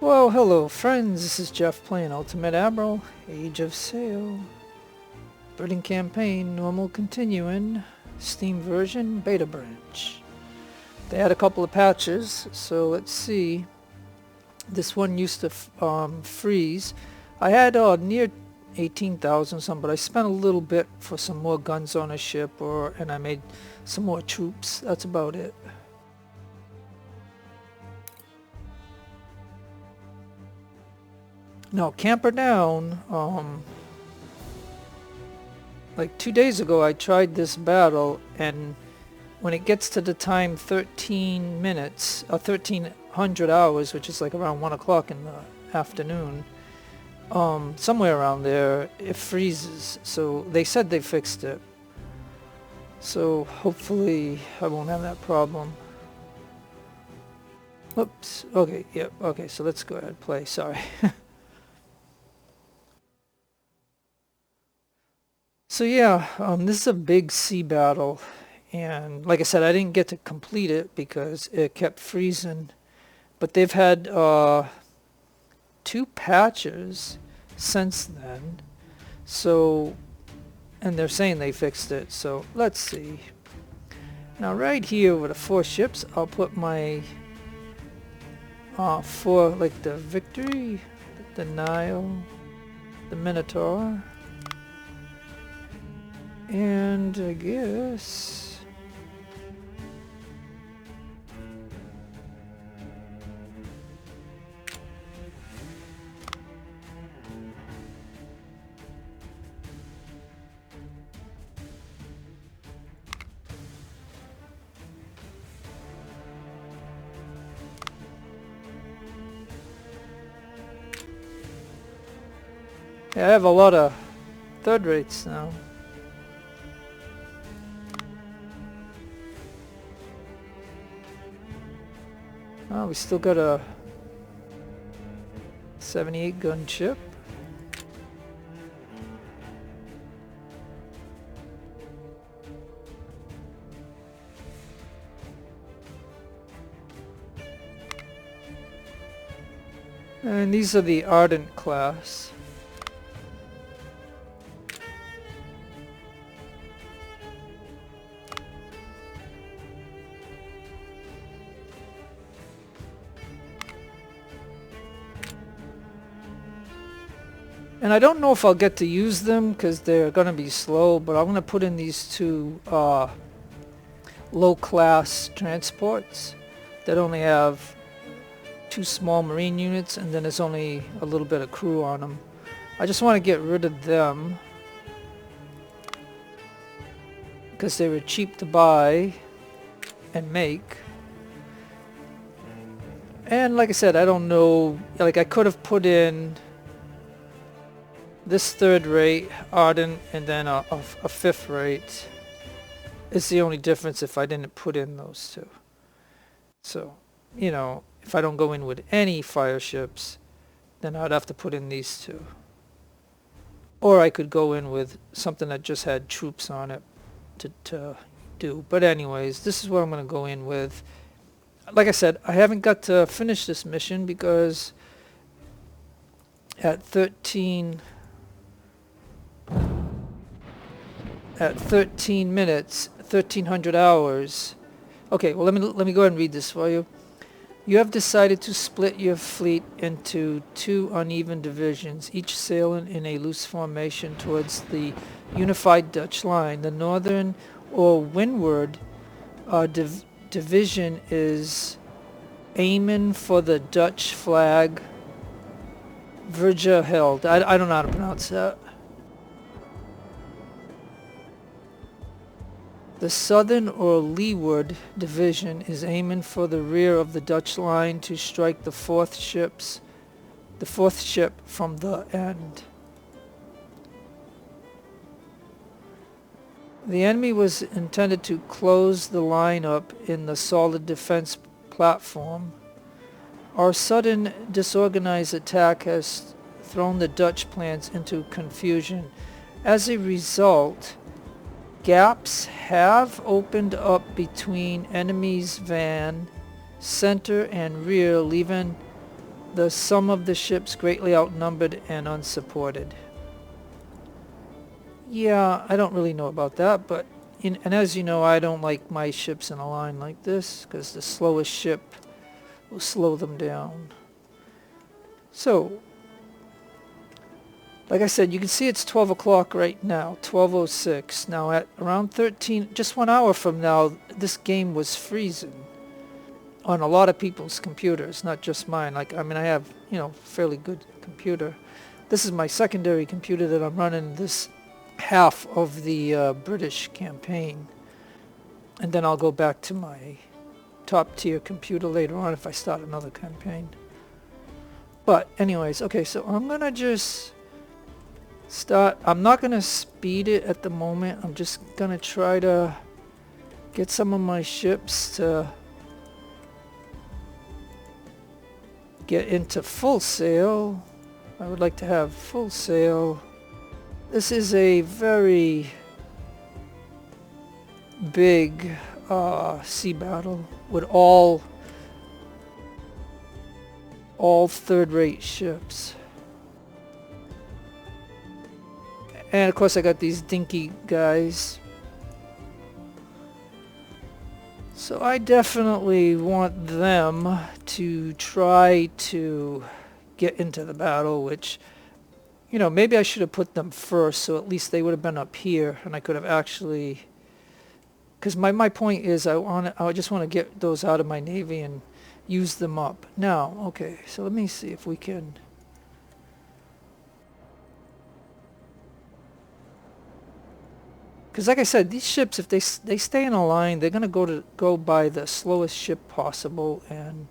Well, hello friends, this is Jeff playing Ultimate Admiral, Age of Sail. Birding campaign, normal continuing, Steam version, beta branch. They had a couple of patches, so let's see. This one used to freeze. I had near 18,000 some, but I spent a little bit for some more guns on a ship, and I made some more troops. That's about it. Now, Camperdown, like 2 days ago I tried this battle, and when it gets to the time 13 minutes, 1300 hours, which is like around 1 o'clock in the afternoon, somewhere around there, it freezes. So they said they fixed it. So hopefully I won't have that problem. Whoops. Okay, yep, okay, so let's go ahead and play, sorry. So yeah, this is a big sea battle, and like I said, I didn't get to complete it because it kept freezing, but they've had 2 patches since then, so, and they're saying they fixed it, so let's see. Now right here with the 4 ships, I'll put my 4, like the Victory, the Nile, the Minotaur, and I guess yeah, I have a lot of third rates now. Oh, we still got a 78 gun ship. And these are the Ardent class. And I don't know if I'll get to use them because they're going to be slow, but I'm going to put in these 2 low-class transports that only have 2 small marine units, and then there's only a little bit of crew on them. I just want to get rid of them because they were cheap to buy and make. And like I said, I don't know, like I could have put in this 3rd rate, Ardent, and then a 5th rate. It's the only difference if I didn't put in those 2. So, you know, if I don't go in with any fire ships, then I'd have to put in these 2. Or I could go in with something that just had troops on it to do. But anyways, this is what I'm going to go in with. Like I said, I haven't got to finish this mission because at 13 minutes, 1300 hours. Okay, well let me go ahead and read this for you. You have decided to split your fleet into 2 uneven divisions, each sailing in a loose formation towards the unified Dutch line. The northern or windward division is aiming for the Dutch flag, Verja held. I don't know how to pronounce that. The southern or leeward division is aiming for the rear of the Dutch line to strike the 4th ship from the end. The enemy was intended to close the line up in the solid defense platform. Our sudden disorganized attack has thrown the Dutch plans into confusion. As a result, gaps have opened up between enemy's van, center and rear, leaving the sum of the ships greatly outnumbered and unsupported. Yeah, I don't really know about that, but and as you know, I don't like my ships in a line like this, because the slowest ship will slow them down. So, like I said, you can see it's 12 o'clock right now, 12:06. Now at around 13, just 1 hour from now, this game was freezing on a lot of people's computers, not just mine. Like, I mean, I have, fairly good computer. This is my secondary computer that I'm running this half of the British campaign. And then I'll go back to my top tier computer later on if I start another campaign. But anyways, okay, so I'm gonna just start. I'm not gonna speed it at the moment. I'm just gonna try to get some of my ships to get into full sail. I would like to have full sail. This is a very big sea battle with all third-rate ships. And of course I got these dinky guys. So I definitely want them to try to get into the battle, which, maybe I should have put them first, so at least they would have been up here, and I could have actually, because my point is I just want to get those out of my navy and use them up. Now, okay, so let me see if we can. Because like I said, these ships, if they stay in a line, they're going to go by the slowest ship possible, and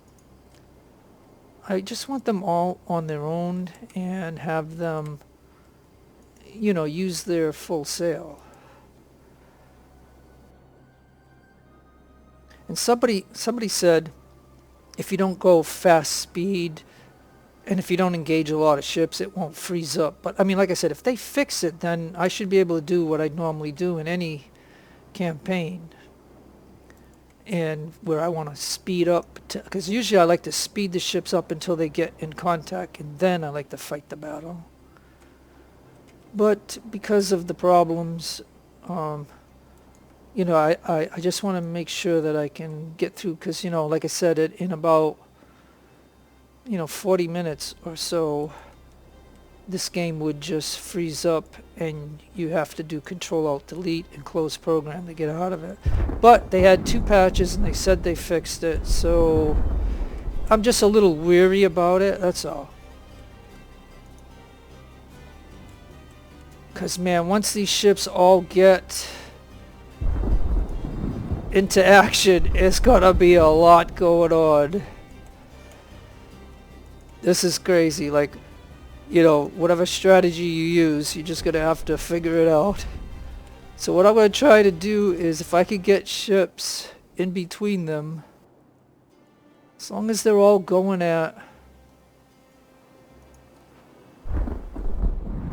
I just want them all on their own and have them, use their full sail. And somebody said, if you don't go fast speed, and if you don't engage a lot of ships, it won't freeze up. But I mean, like I said, if they fix it, then I should be able to do what I normally do in any campaign. And where I want to speed up, because usually I like to speed the ships up until they get in contact, and then I like to fight the battle. But because of the problems, I just want to make sure that I can get through, because, like I said, in about 40 minutes or so, this game would just freeze up and you have to do Control-Alt-Delete and close program to get out of it. But they had 2 patches and they said they fixed it, so I'm just a little weary about it, that's all. Because, man, once these ships all get into action, it's gonna be a lot going on. This is crazy. Like, whatever strategy you use, you're just gonna have to figure it out. So what I'm gonna try to do is, if I could get ships in between them, as long as they're all going at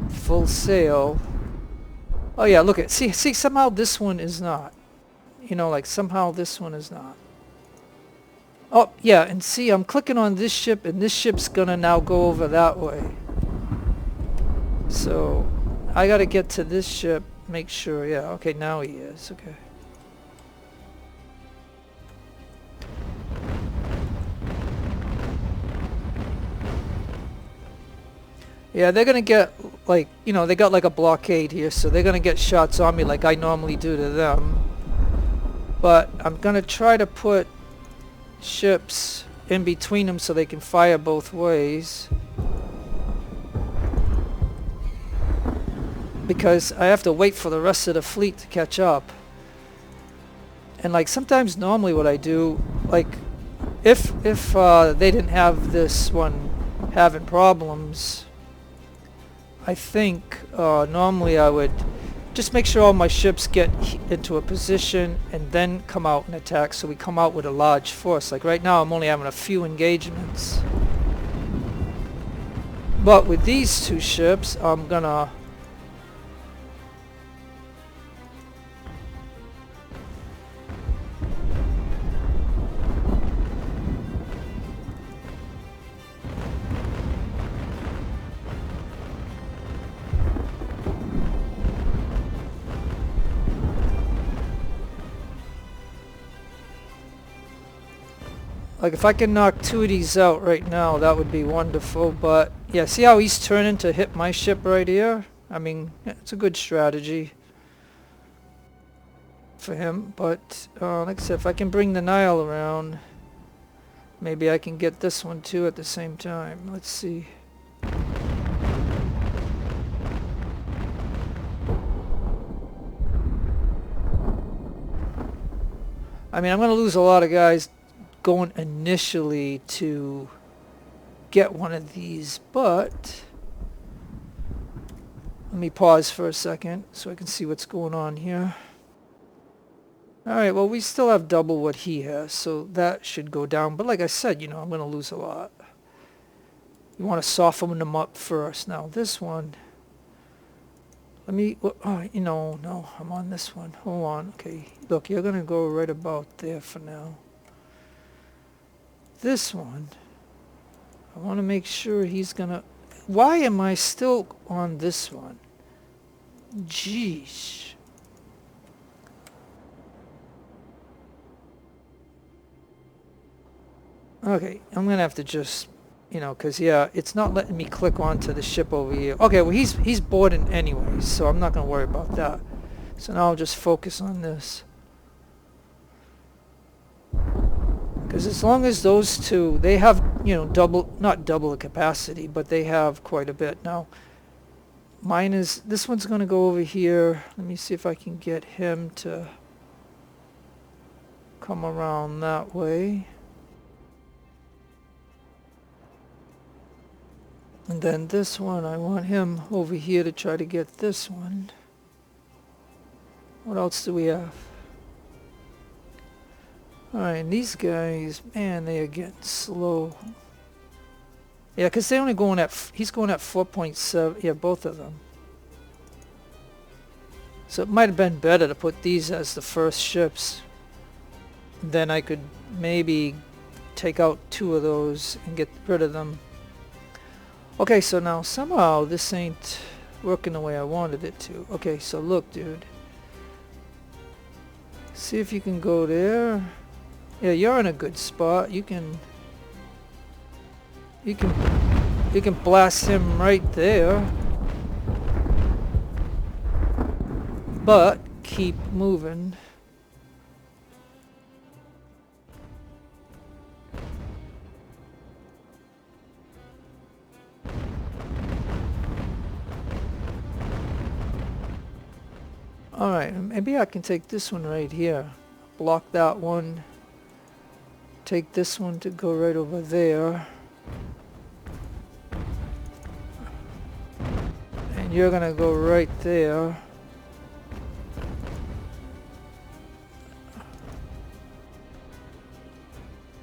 full sail. Oh yeah, look at, see, somehow this one is not. Like somehow this one is not. Oh, yeah, and see, I'm clicking on this ship, and this ship's gonna now go over that way. So, I gotta get to this ship, make sure, yeah, okay, now he is, okay. Yeah, they're gonna get, like, they got like a blockade here, so they're gonna get shots on me like I normally do to them. But I'm gonna try to put ships in between them so they can fire both ways, because I have to wait for the rest of the fleet to catch up. And like sometimes normally what I do, like if they didn't have this one having problems, I think normally I would just make sure all my ships get into a position and then come out and attack, so we come out with a large force. Like right now I'm only having a few engagements. But with these 2 ships, I'm gonna Like if I can knock 2 of these out right now, that would be wonderful. But yeah, see how he's turning to hit my ship right here? I mean, it's a good strategy for him. But like I said, if I can bring the Nile around, maybe I can get this one too at the same time. Let's see. I mean, I'm going to lose a lot of guys going initially to get one of these, but let me pause for a second so I can see what's going on here. Alright, well, we still have double what he has, so that should go down. But like I said, you know, I'm going to lose a lot. You want to soften them up first. Now, this one, let me, oh, you know, no, I'm on this one. Hold on. Okay, look, you're going to go right about there for now. This one, I want to make sure he's going to, why am I still on this one? Jeez. Okay, I'm going to have to just, you know, because, yeah, it's not letting me click onto the ship over here. Okay, well, he's boarding anyways, so I'm not going to worry about that. So now I'll just focus on this. Because as long as those two, they have, you know, not double the capacity, but they have quite a bit. Now, mine is, this one's going to go over here. Let me see if I can get him to come around that way. And then this one, I want him over here to try to get this one. What else do we have? Alright, and these guys, man, they are getting slow. Yeah, because they're only going at, he's going at 4.7, yeah, both of them. So it might have been better to put these as the first ships. Then I could maybe take out 2 of those and get rid of them. Okay, so now somehow this ain't working the way I wanted it to. Okay, so look, dude. See if you can go there. Yeah, you're in a good spot. You can blast him right there. But keep moving. Alright, maybe I can take this one right here. Block that one. Take this one to go right over there. And you're gonna go right there.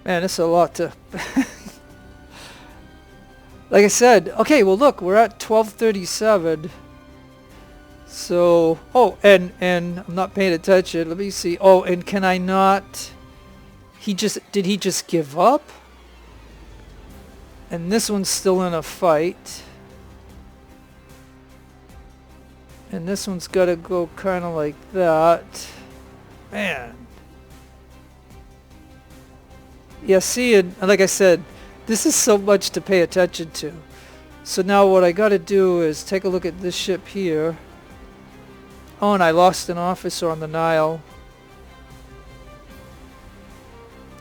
Man, it's a lot to... Like I said, okay, well look, we're at 1237. So, oh, and I'm not paying attention. Let me see. Oh, and can I not... Did he just give up? And this one's still in a fight. And this one's got to go kind of like that. Man. Yeah, see, and like I said, this is so much to pay attention to. So now what I got to do is take a look at this ship here. Oh, and I lost an officer on the Nile.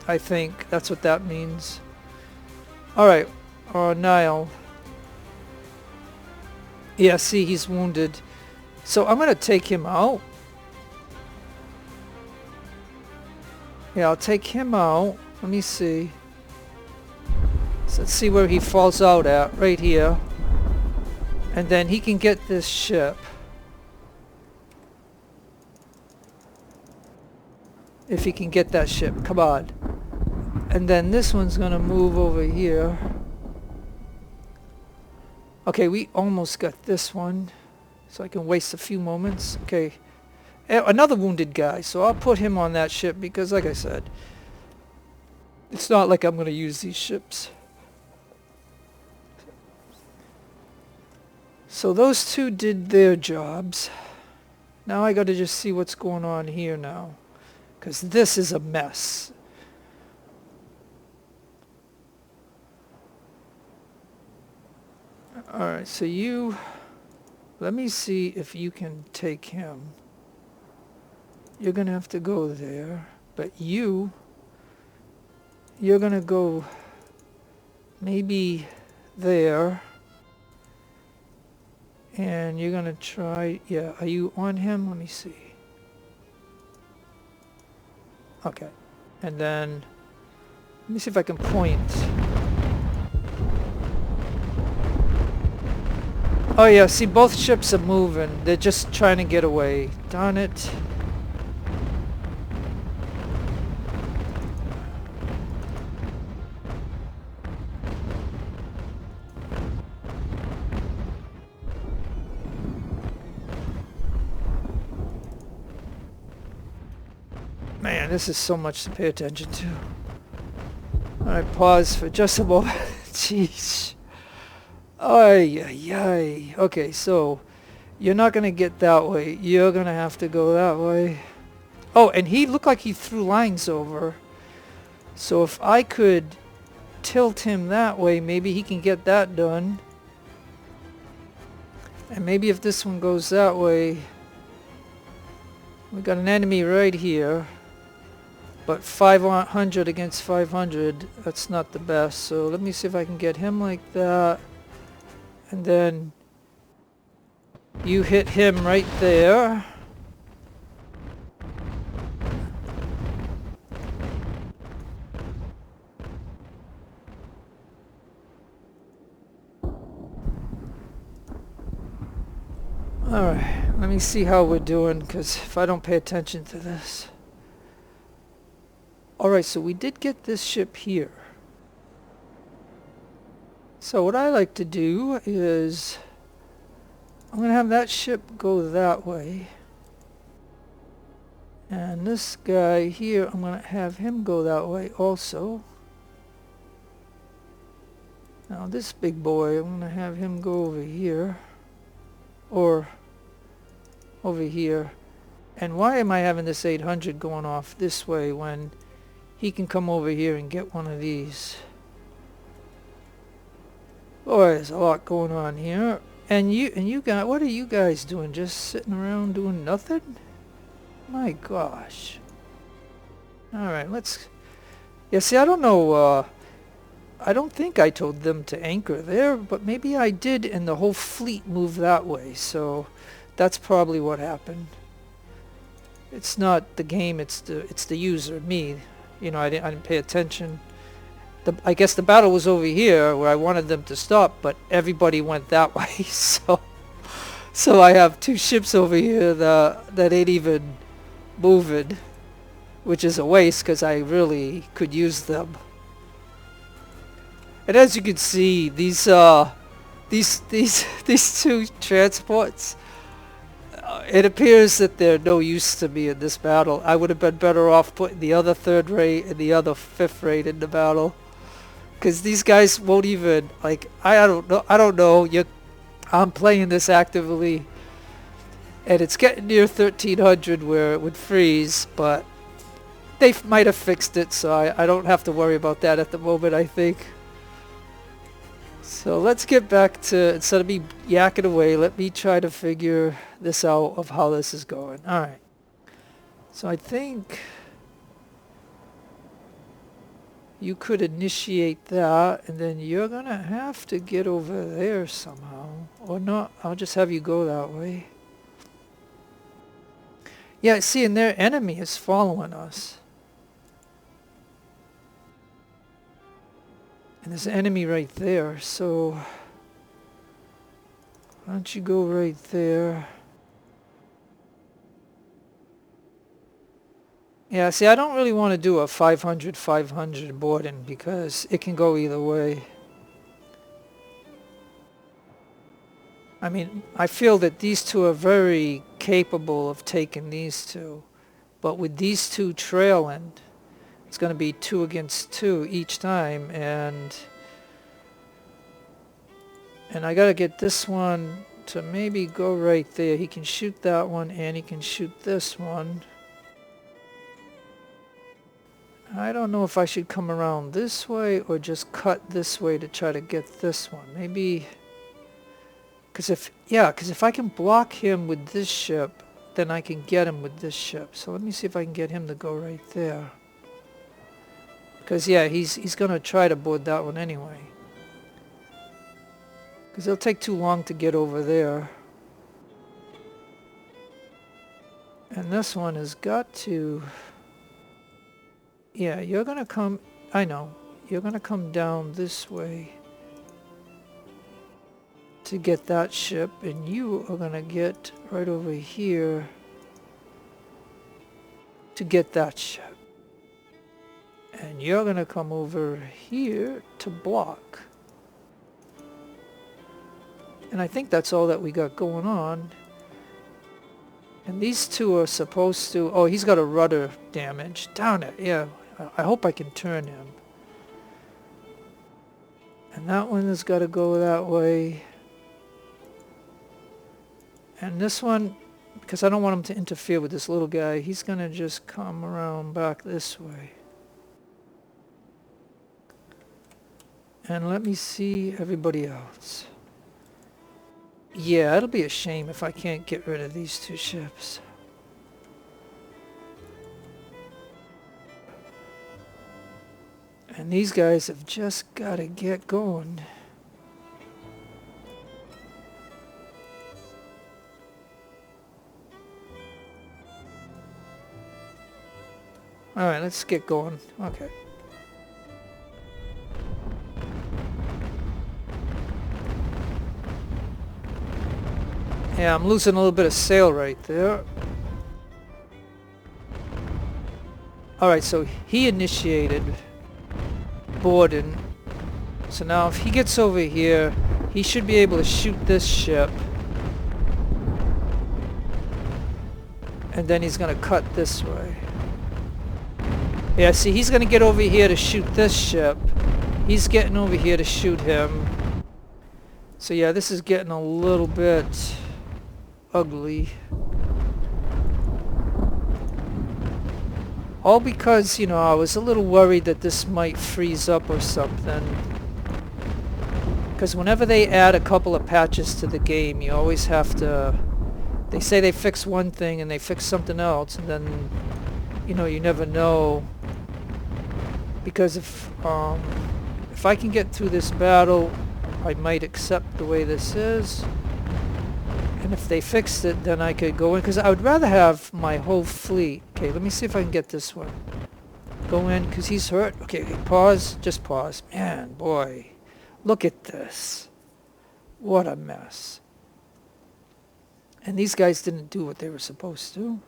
I think that's what that means. Alright, Nile. Yeah, see, he's wounded. So I'm going to take him out. Yeah, I'll take him out. Let me see. So let's see where he falls out at. Right here. And then he can get this ship. If he can get that ship. Come on. And then this one's going to move over here. Okay, we almost got this one. So I can waste a few moments. Okay. Another wounded guy. So I'll put him on that ship because, like I said, it's not like I'm going to use these ships. So those two did their jobs. Now I got to just see what's going on here now. Because this is a mess. Alright, so you... Let me see if you can take him. You're gonna have to go there. But you're gonna go maybe there. And you're gonna try... Yeah, are you on him? Let me see. Okay. And then... Let me see if I can point. Oh yeah, see both ships are moving. They're just trying to get away. Darn it. Man, this is so much to pay attention to. Alright, pause for just a moment. Jeez. Ay, ay, ay. Okay, so you're not going to get that way. You're going to have to go that way. Oh, and he looked like he threw lines over. So if I could tilt him that way, maybe he can get that done. And maybe if this one goes that way, we got an enemy right here. But 500 against 500, that's not the best. So let me see if I can get him like that. And then you hit him right there. Alright, let me see how we're doing, because if I don't pay attention to this. Alright, so we did get this ship here. So what I like to do is I'm going to have that ship go that way. And this guy here, I'm going to have him go that way also. Now this big boy, I'm going to have him go over here. Or over here. And why am I having this 800 going off this way when he can come over here and get one of these? Boy, there's a lot going on here. And you guys, what are you guys doing? Just sitting around doing nothing? My gosh. Alright, let's... Yeah, see, I don't know, I don't think I told them to anchor there, but maybe I did, and the whole fleet moved that way, so that's probably what happened. It's not the game, it's the user, me. You know, I didn't pay attention. I guess the battle was over here where I wanted them to stop, but everybody went that way, so I have two ships over here that ain't even moving, which is a waste because I really could use them. And as you can see, these two transports, it appears that they're no use to me in this battle. I would have been better off putting the other third rate and the other fifth rate in the battle. Because these guys won't even, like, I don't know, I'm playing this actively, and it's getting near 1300 where it would freeze, but they might have fixed it, so I don't have to worry about that at the moment, I think. So let's get back to, instead of me yakking away, let me try to figure this out of how this is going. Alright. So I think you could initiate that, and then you're gonna have to get over there somehow. Or not, I'll just have you go that way. Yeah, see, and their enemy is following us. And there's an enemy right there, so why don't you go right there? Yeah, see, I don't really want to do a 500-500 boarding because it can go either way. I mean, I feel that these two are very capable of taking these two. But with these two trailing, it's going to be 2 against 2 each time. And I got to get this one to maybe go right there. He can shoot that one and he can shoot this one. I don't know if I should come around this way or just cut this way to try to get this one. Maybe Because if I can block him with this ship, then I can get him with this ship. So let me see if I can get him to go right there. Because, yeah, he's going to try to board that one anyway. Because it'll take too long to get over there. And this one has got to... Yeah, you're going to come... I know. You're going to come down this way to get that ship, and you are going to get right over here to get that ship. And you're going to come over here to block. And I think that's all that we got going on. And these two are supposed to... Oh, he's got a rudder damage. Down it, yeah. I hope I can turn him. And that one has got to go that way. And this one, because I don't want him to interfere with this little guy, he's going to just come around back this way. And let me see everybody else. Yeah, it'll be a shame if I can't get rid of these two ships. And these guys have just got to get going. Alright, let's get going. Okay. Yeah, I'm losing a little bit of sail right there. Alright, so he initiated boarding. So now if he gets over here, he should be able to shoot this ship. And then he's going to cut this way. Yeah, see, he's going to get over here to shoot this ship. He's getting over here to shoot him. So yeah, this is getting a little bit ugly. All because, you know, I was a little worried that this might freeze up or something. Because whenever they add a couple of patches to the game, you always have to... They say they fix one thing and they fix something else, and then, you know, you never know. Because if I can get through this battle, I might accept the way this is. And if they fixed it, then I could go in. Because I would rather have my whole fleet. Okay, let me see if I can get this one. Go in, because he's hurt. Okay, pause. Just pause. Man, boy. Look at this. What a mess. And these guys didn't do what they were supposed to.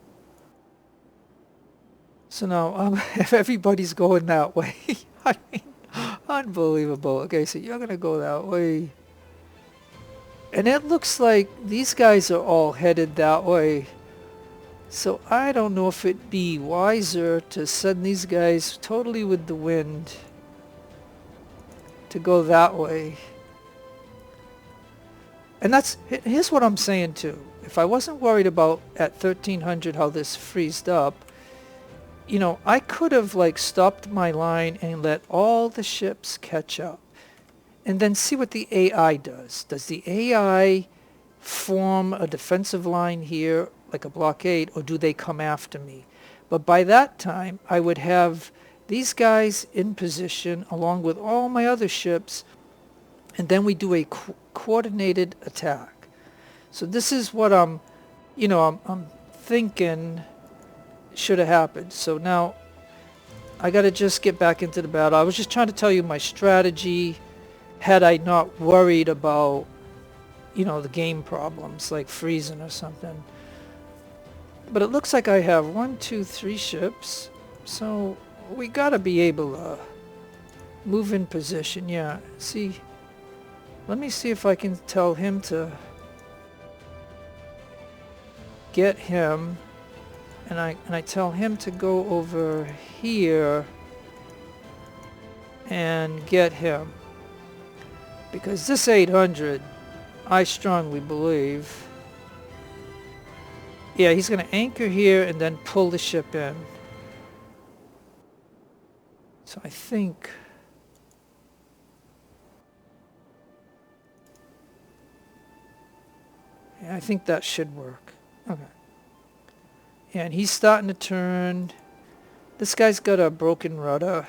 So now, if everybody's going that way, I mean, unbelievable. Okay, so you're going to go that way. And it looks like these guys are all headed that way. So I don't know if it'd be wiser to send these guys totally with the wind to go that way. And here's what I'm saying too. If I wasn't worried about at 1300 how this freezed up, you know, I could have like stopped my line and let all the ships catch up. And then see what the AI does. Does the AI form a defensive line here, like a blockade, or do they come after me? But by that time, I would have these guys in position along with all my other ships, and then we do a coordinated attack. So this is what I'm thinking should have happened. So now I got to just get back into the battle. I was just trying to tell you my strategy had I not worried about, you know, the game problems like freezing or something. But it looks like I have 1, 2, 3 ships. So we got to be able to move in position. Yeah, see, let me see if I can tell him to get him. And I tell him to go over here and get him. Because this 800, I strongly believe, yeah, he's going to anchor here and then pull the ship in. So I think... Yeah, I think that should work. Okay. And he's starting to turn. This guy's got a broken rudder.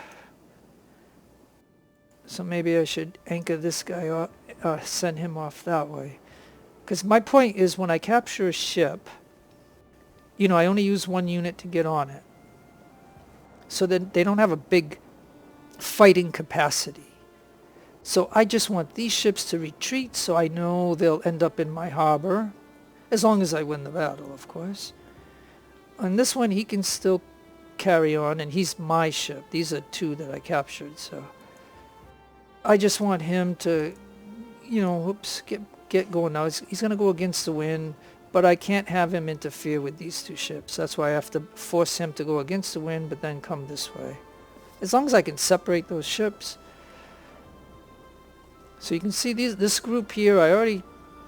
So maybe I should anchor this guy off, send him off that way. Because my point is when I capture a ship, you know, I only use one unit to get on it. So then they don't have a big fighting capacity. So I just want these ships to retreat so I know they'll end up in my harbor. As long as I win the battle, of course. On this one, he can still carry on, and he's my ship. These are two that I captured, so I just want him to, you know, oops, get going now. He's going to go against the wind, but I can't have him interfere with these two ships. That's why I have to force him to go against the wind, but then come this way. As long as I can separate those ships. So you can see this group here, I already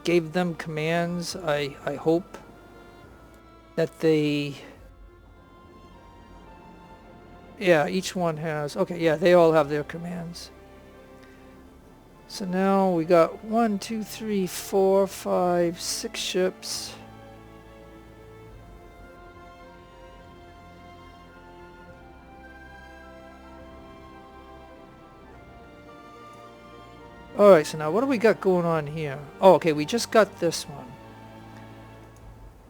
gave them commands. I hope that they... Yeah, each one has... Okay, yeah, they all have their commands. So now we got 1, 2, 3, 4, 5, 6 ships. Alright, so now what do we got going on here? Oh, okay, we just got this one.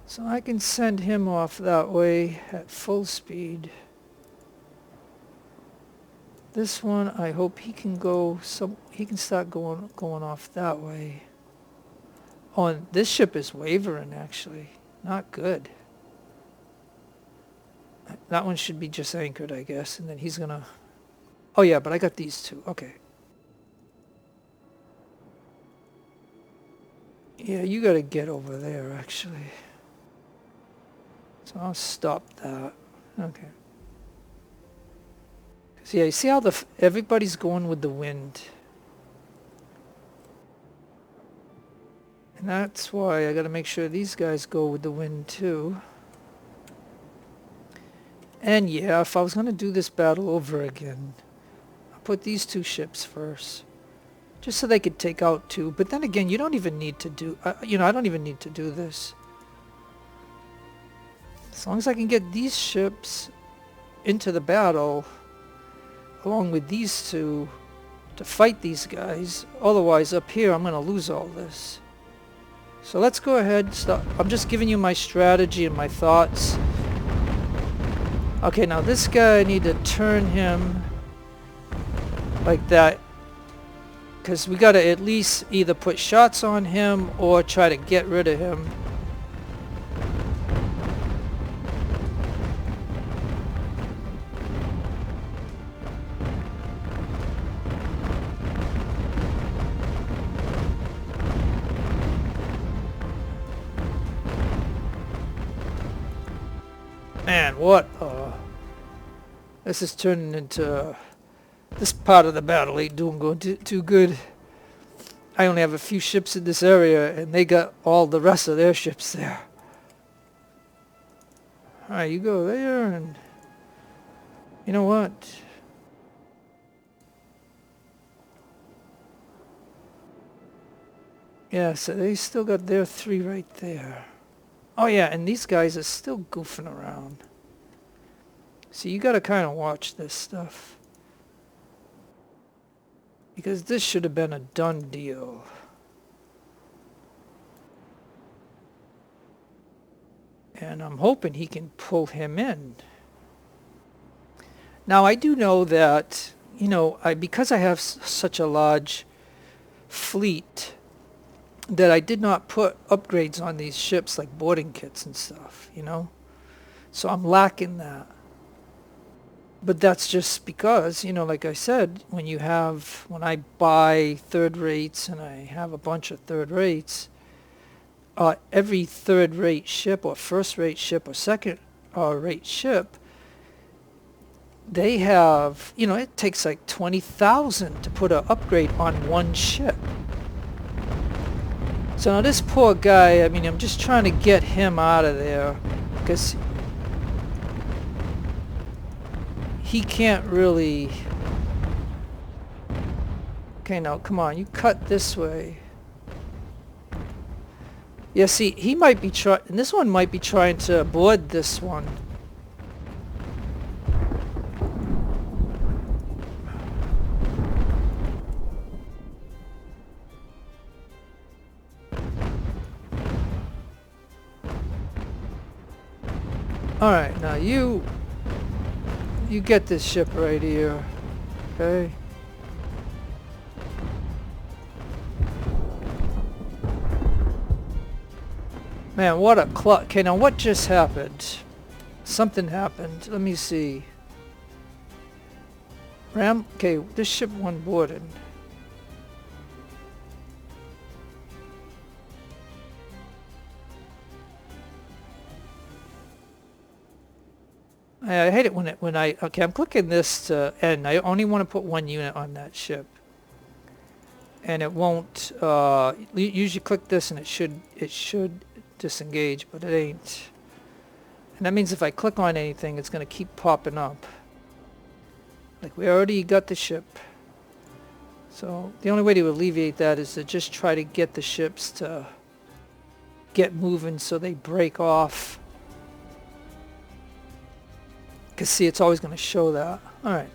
So I can send him off that way at full speed. This one, I hope he can go, he can start going off that way. Oh, and this ship is wavering, actually. Not good. That one should be just anchored, I guess, and then he's gonna... Oh yeah, but I got these two. Okay. Yeah, you gotta get over there, actually. So I'll stop that. Okay. So yeah, you see how everybody's going with the wind. And that's why I gotta make sure these guys go with the wind too. And yeah, if I was gonna do this battle over again, I'll put these two ships first. Just so they could take out two. But then again, you don't even need to do... you know, I don't even need to do this. As long as I can get these ships into the battle, along with these two, to fight these guys. Otherwise, up here, I'm going to lose all this. So let's go ahead. Stop. I'm just giving you my strategy and my thoughts. Okay, now this guy, I need to turn him like that. Because we got to at least either put shots on him or try to get rid of him. Man, what? This is turning into... This part of the battle ain't going too good. I only have a few ships in this area, and they got all the rest of their ships there. Alright, you go there, and... You know what? Yeah, so they still got their 3 right there. Oh yeah, and these guys are still goofing around. So you gotta kind of watch this stuff. Because this should have been a done deal. And I'm hoping he can pull him in. Now I do know that, you know, because I have such a large fleet, that I did not put upgrades on these ships like boarding kits and stuff, you know. So I'm lacking that. But that's just because, you know, like I said, when I buy third rates and I have a bunch of third rates, every third rate ship or first rate ship or second rate ship, they have, you know, it takes like 20,000 to put an upgrade on one ship. So now this poor guy, I mean, I'm just trying to get him out of there because he can't really... Okay, now, come on, you cut this way. Yeah, see, he might be trying, and this one might be trying to board this one. Alright, now you get this ship right here, okay? Man, what a clutch. Okay, now what just happened? Something happened. Let me see. Okay, this ship won boarded. I hate it when I okay, I'm clicking this to end. I only want to put one unit on that ship. And it won't usually click this and it should disengage, but it ain't. And that means if I click on anything, it's going to keep popping up. Like, we already got the ship. So the only way to alleviate that is to just try to get the ships to get moving so they break off. Because see, it's always going to show that. Alright.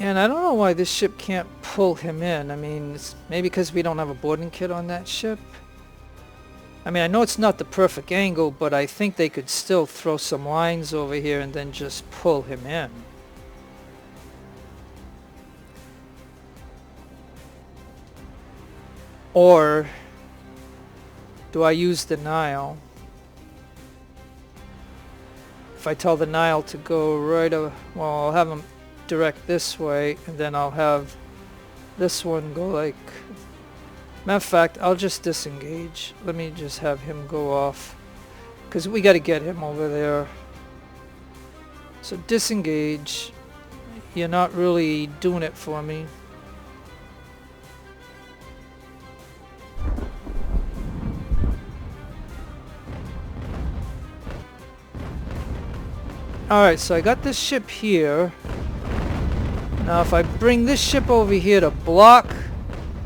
And I don't know why this ship can't pull him in. I mean, it's maybe because we don't have a boarding kit on that ship. I mean, I know it's not the perfect angle, but I think they could still throw some lines over here and then just pull him in. Or do I use the Nile? If I tell the Nile to go right well, I'll have him direct this way, and then I'll have this one go like... Matter of fact, I'll just disengage. Let me just have him go off, because we got to get him over there. So disengage. You're not really doing it for me. Alright, so I got this ship here. Now if I bring this ship over here to block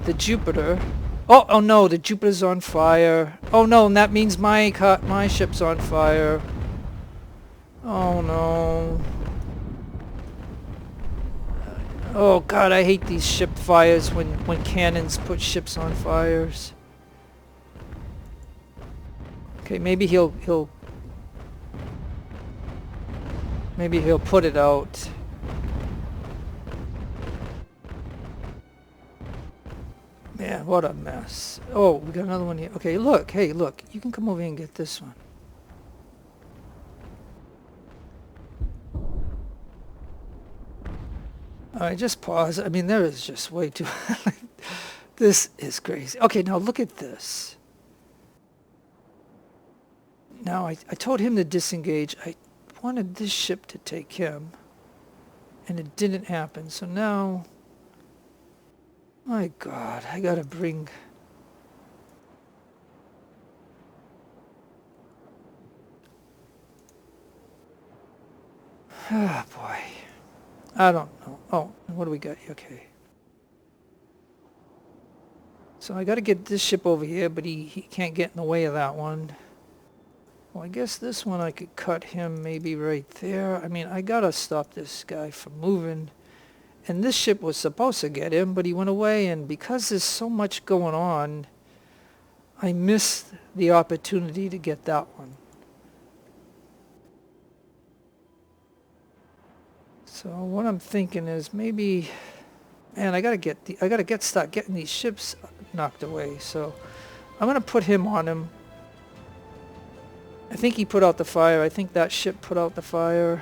the Jupiter... Oh no, the Jupiter's on fire. Oh no, and that means my ship's on fire. Oh no. Oh god, I hate these ship fires when cannons put ships on fires. Okay, maybe he'll put it out. Man, what a mess. Oh, we got another one here. Okay, look. Hey, look. You can come over here and get this one. Alright, just pause. I mean, there is just way too... This is crazy. Okay, now look at this. Now, I told him to disengage. I wanted this ship to take him. And it didn't happen. So now... My god, I gotta bring... Ah, boy. I don't know. Oh, what do we got? Okay. So I gotta get this ship over here, but he can't get in the way of that one. Well, I guess this one I could cut him maybe right there. I mean, I gotta stop this guy from moving. And this ship was supposed to get him, but he went away, and because there's so much going on, I missed the opportunity to get that one. So what I'm thinking is maybe, man, I gotta start getting these ships knocked away. So I'm gonna put him on him. I think he put out the fire. I think that ship put out the fire.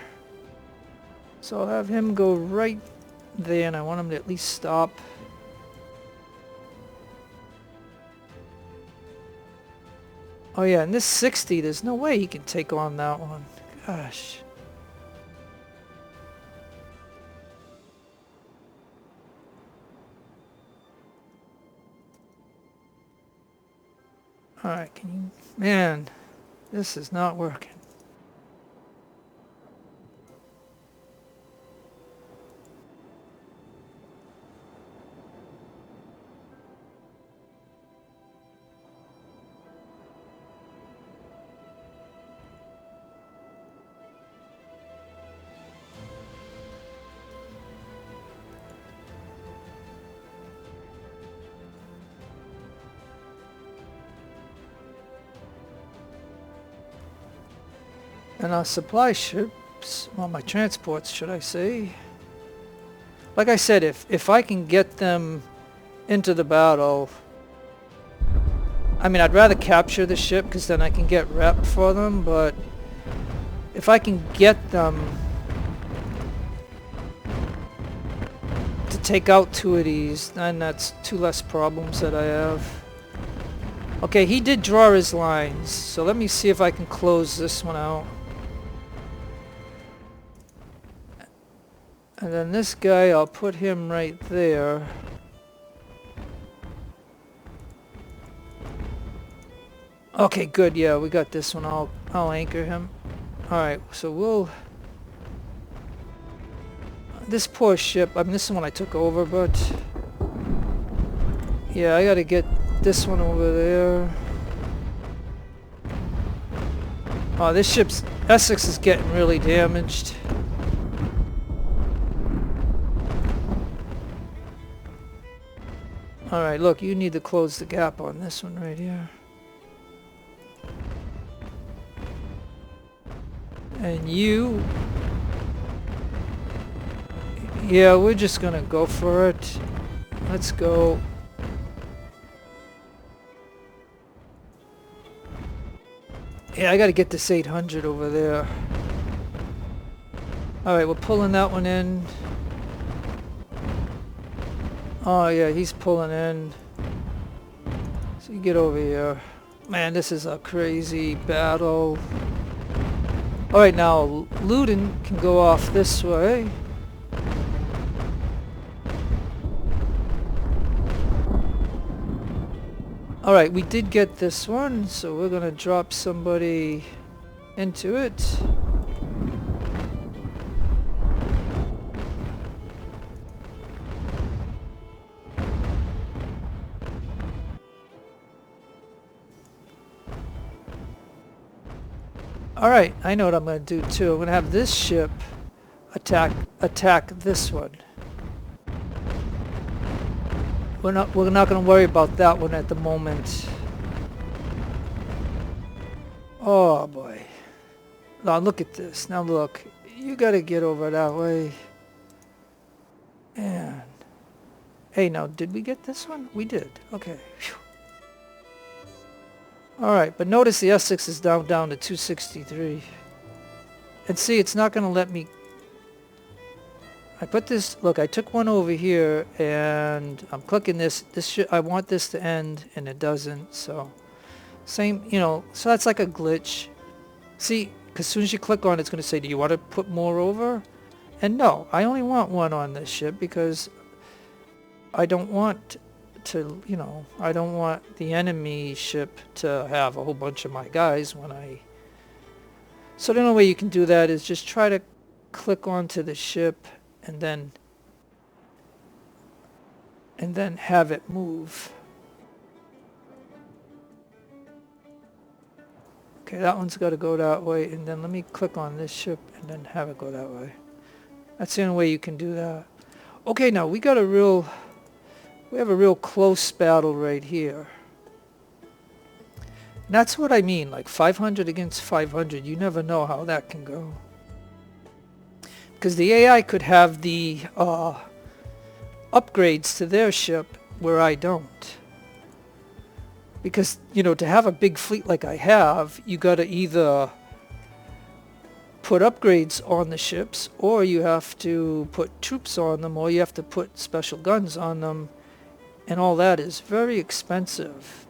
So I'll have him go right there, and I want him to at least stop. Oh yeah, and this 60, there's no way he can take on that one. Gosh. Alright, can you... Man, this is not working. And our supply ships, well, my transports, should I say. Like I said, if I can get them into the battle, I mean, I'd rather capture the ship because then I can get rep for them, but if I can get them to take out 2 of these, then that's 2 less problems that I have. Okay, he did draw his lines, so let me see if I can close this one out. And then this guy, I'll put him right there. Okay, good, yeah, we got this one. I'll anchor him. Alright, so we'll... This poor ship, I mean, this is the one I took over, but... Yeah, I gotta get this one over there. Oh, this ship's... Essex is getting really damaged. Alright, look, you need to close the gap on this one right here. And you... Yeah, we're just gonna go for it. Let's go. Yeah, I gotta get this 800 over there. Alright, we're pulling that one in. Oh yeah, he's pulling in. So you get over here. Man, this is a crazy battle. Alright, now Luton can go off this way. Alright, we did get this one, so we're gonna drop somebody into it. Alright, I know what I'm going to do too. I'm going to have this ship attack this one. We're not going to worry about that one at the moment. Oh boy. Now look at this. Now look, you got to get over that way. And hey, now did we get this one? We did. Okay. Whew. Alright, but notice the Essex is down to 263. And see, it's not going to let me... I put this... Look, I took one over here, and I'm clicking this. I want this to end, and it doesn't, so... Same, you know, so that's like a glitch. See, because as soon as you click on it, it's going to say, do you want to put more over? And no, I only want one on this ship, because I don't want... to, you know, I don't want the enemy ship to have a whole bunch of my guys when I... So the only way you can do that is just try to click onto the ship and then have it move. Okay, that one's got to go that way, and then let me click on this ship and then have it go that way. That's the only way you can do that. Okay, now we have a real close battle right here. And that's what I mean, like 500 against 500. You never know how that can go. Because the AI could have the upgrades to their ship where I don't. Because, you know, to have a big fleet like I have, you got to either put upgrades on the ships, or you have to put troops on them, or you have to put special guns on them. And all that is very expensive.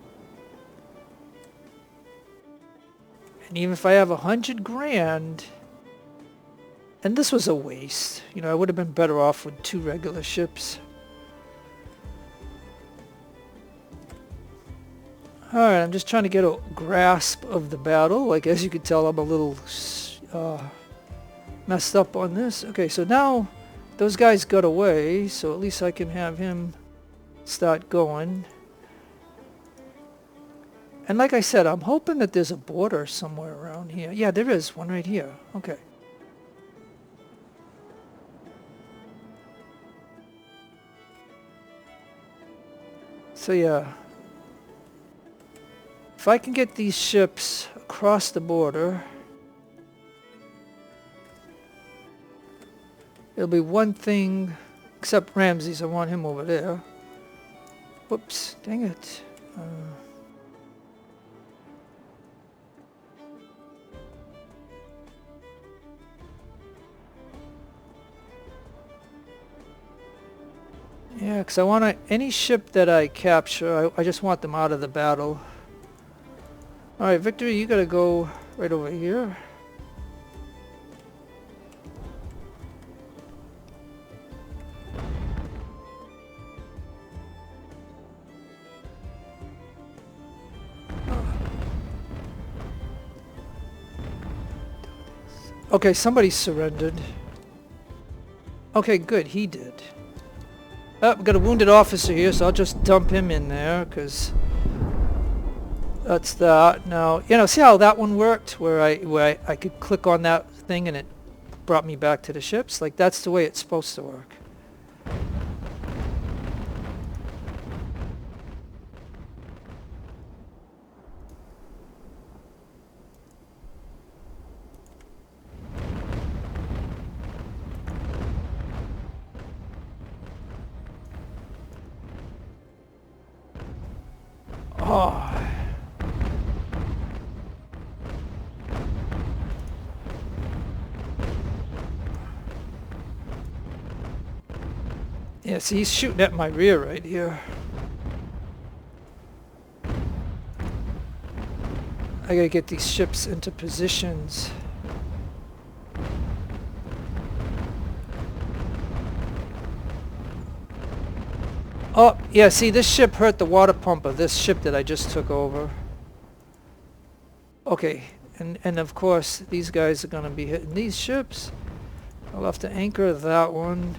And even if I have 100 grand, and this was a waste, you know, I would have been better off with 2 regular ships. Alright, I'm just trying to get a grasp of the battle. Like, as you can tell, I'm a little messed up on this. Okay, so now those guys got away, so at least I can have him start going. And like I said, I'm hoping that there's a border somewhere around here. Yeah, there is one right here. Okay. So yeah, if I can get these ships across the border, There'll be one thing, except Ramses. I want him over there. Whoops, dang it. Yeah, because I want any ship that I capture, I just want them out of the battle. Alright, Victory, you gotta go right over here. Okay, somebody surrendered. Okay, good, he did. Oh, we got a wounded officer here, so I'll just dump him in there, because that's that. Now, you know, see how that one worked, where I could click on that thing and it brought me back to the ships? Like, that's the way it's supposed to work. Oh. Yeah, see, he's shooting at my rear right here. I gotta get these ships into positions. Oh, yeah, see, this ship hurt the water pump of this ship that I just took over. Okay, and of course, these guys are going to be hitting these ships. I'll have to anchor that one,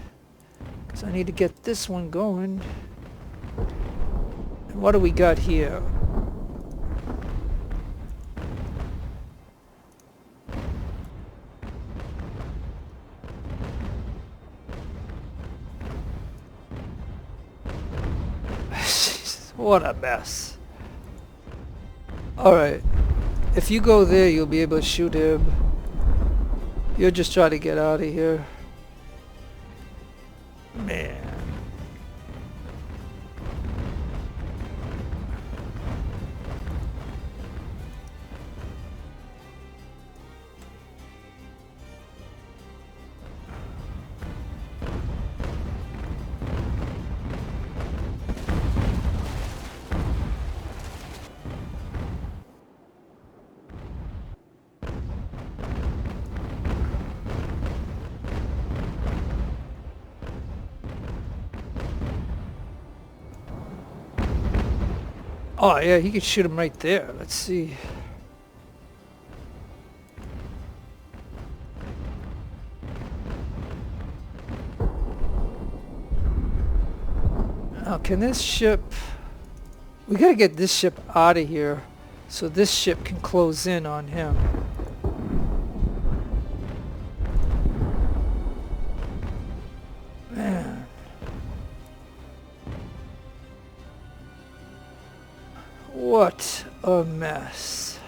because I need to get this one going. And what do we got here? What a mess. Alright. If you go there, you'll be able to shoot him. You're just trying to get out of here. Man. Oh yeah, he could shoot him right there. Let's see. Now can this ship... We gotta get this ship out of here so this ship can close in on him. Man. What a mess.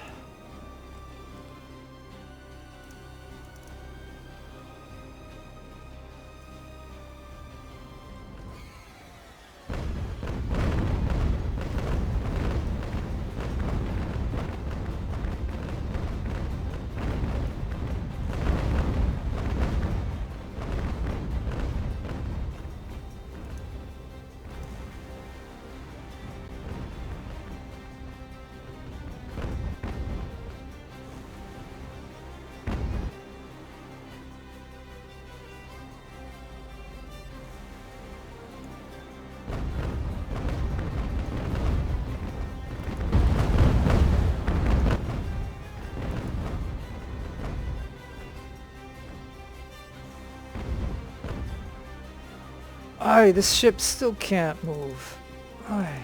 Aye, this ship still can't move. Aye.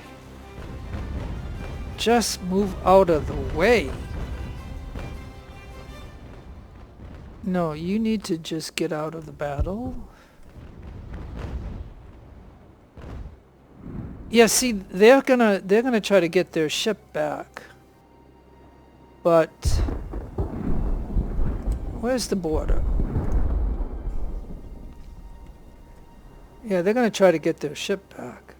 Just move out of the way. No, you need to just get out of the battle. Yeah, see, they're gonna try to get their ship back. But where's the border? Yeah, they're gonna try to get their ship back.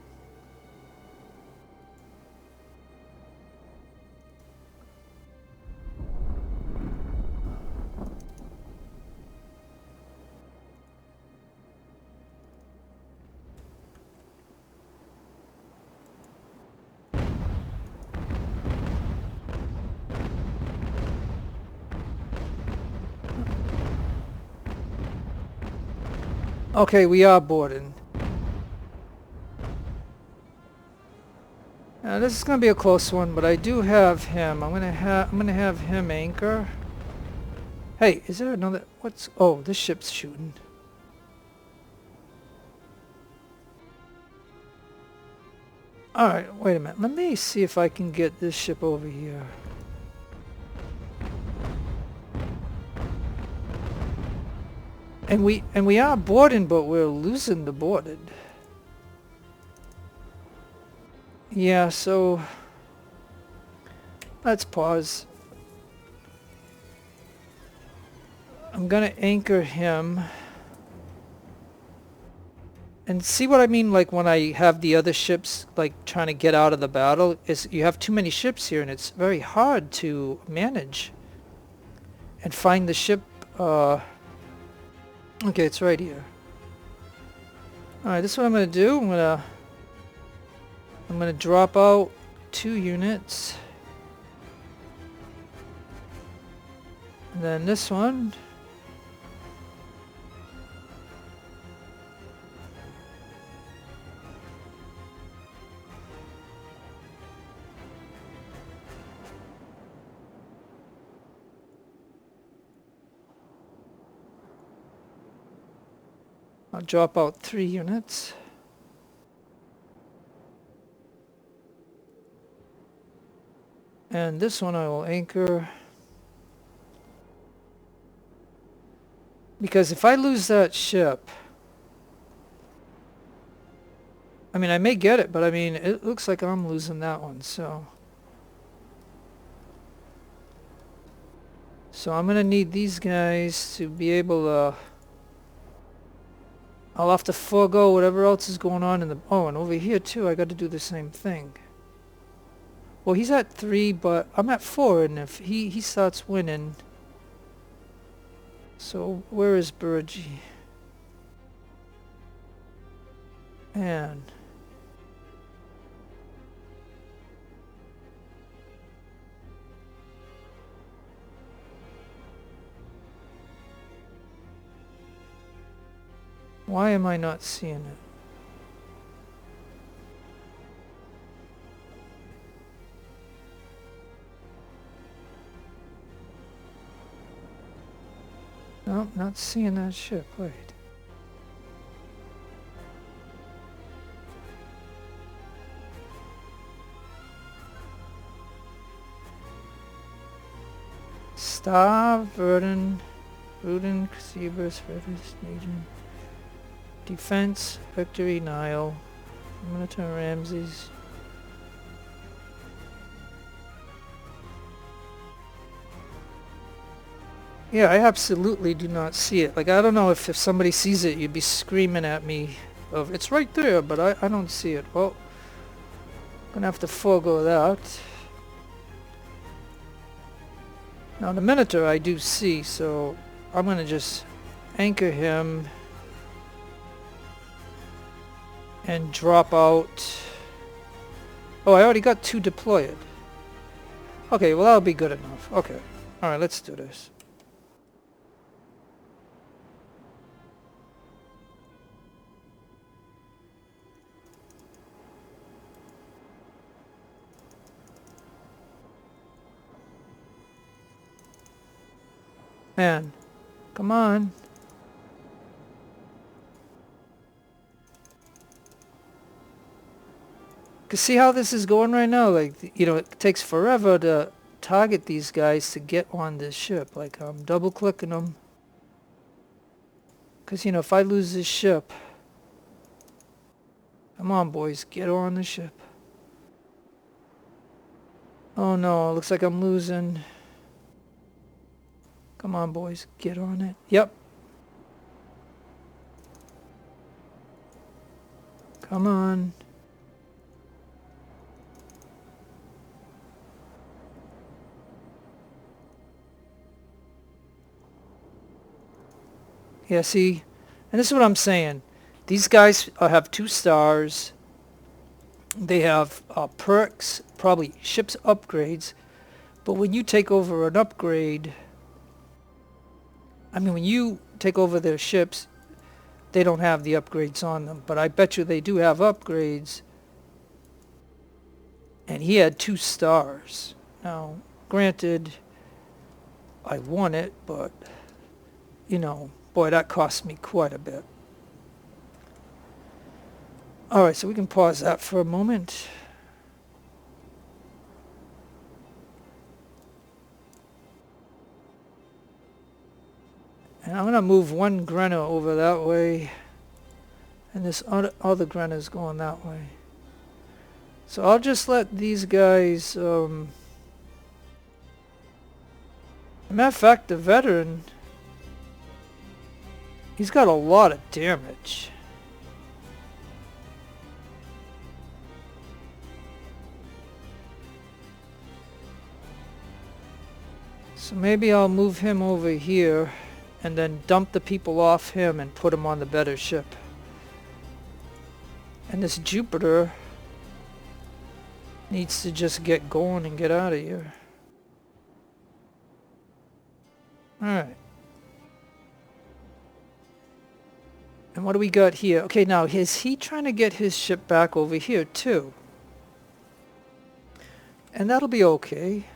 Okay, we are boarding. Now this is gonna be a close one, but I do have him. I'm gonna have him anchor. Hey, is there another? What's? Oh, this ship's shooting. All right, wait a minute. Let me see if I can get this ship over here. And we are boarding, but we're losing the boarded. Yeah, so let's pause. I'm gonna anchor him. And see what I mean, like when I have the other ships like trying to get out of the battle, is you have too many ships here and it's very hard to manage and find the ship. Okay, it's right here. Alright, this is what I'm gonna do. I'm gonna drop out 2 units. And then this one. I'll drop out 3 units. And this one I will anchor. Because if I lose that ship, I mean, I may get it, but I mean, it looks like I'm losing that one, so. So I'm gonna need these guys to be able to. I'll have to forego whatever else is going on in the... Oh, and over here too, I got to do the same thing. Well, he's at 3, but I'm at 4, and if he starts winning... So, where is Burgi? And... Why am I not seeing it? No, not seeing that ship. Wait. Star, Verdun, Cerberus, Rivers, Legion. Defense, Victory, Nile, Minotaur, Ramses. Yeah, I absolutely do not see it. Like, I don't know if somebody sees it, you'd be screaming at me of, it's right there, but I don't see it. Well, gonna have to forego that. Now, the Minotaur I do see, so I'm gonna just anchor him and drop out. Oh, I already got 2 deployed. Okay, well that'll be good enough. Okay. Alright, let's do this. Man, come on. Cause see how this is going right now? Like, you know, it takes forever to target these guys to get on this ship. Like, I'm double clicking them. Cause, you know, if I lose this ship... Come on, boys, get on the ship. Oh no, looks like I'm losing. Come on, boys, get on it. Yep. Come on. Yeah, see, and this is what I'm saying. These guys have 2 stars. They have perks, probably ships upgrades. But when you take over an upgrade, I mean, when you take over their ships, they don't have the upgrades on them. But I bet you they do have upgrades. And he had 2 stars. Now, granted, I won it, but, you know, boy, that cost me quite a bit. Alright, so we can pause that for a moment. And I'm going to move one Grenna over that way. And this other Grenna is going that way. So I'll just let these guys... matter of fact, the veteran... he's got a lot of damage. So maybe I'll move him over here and then dump the people off him and put him on the better ship. And this Jupiter needs to just get going and get out of here. Alright. And what do we got here? Okay, now is he trying to get his ship back over here too? And that'll be okay.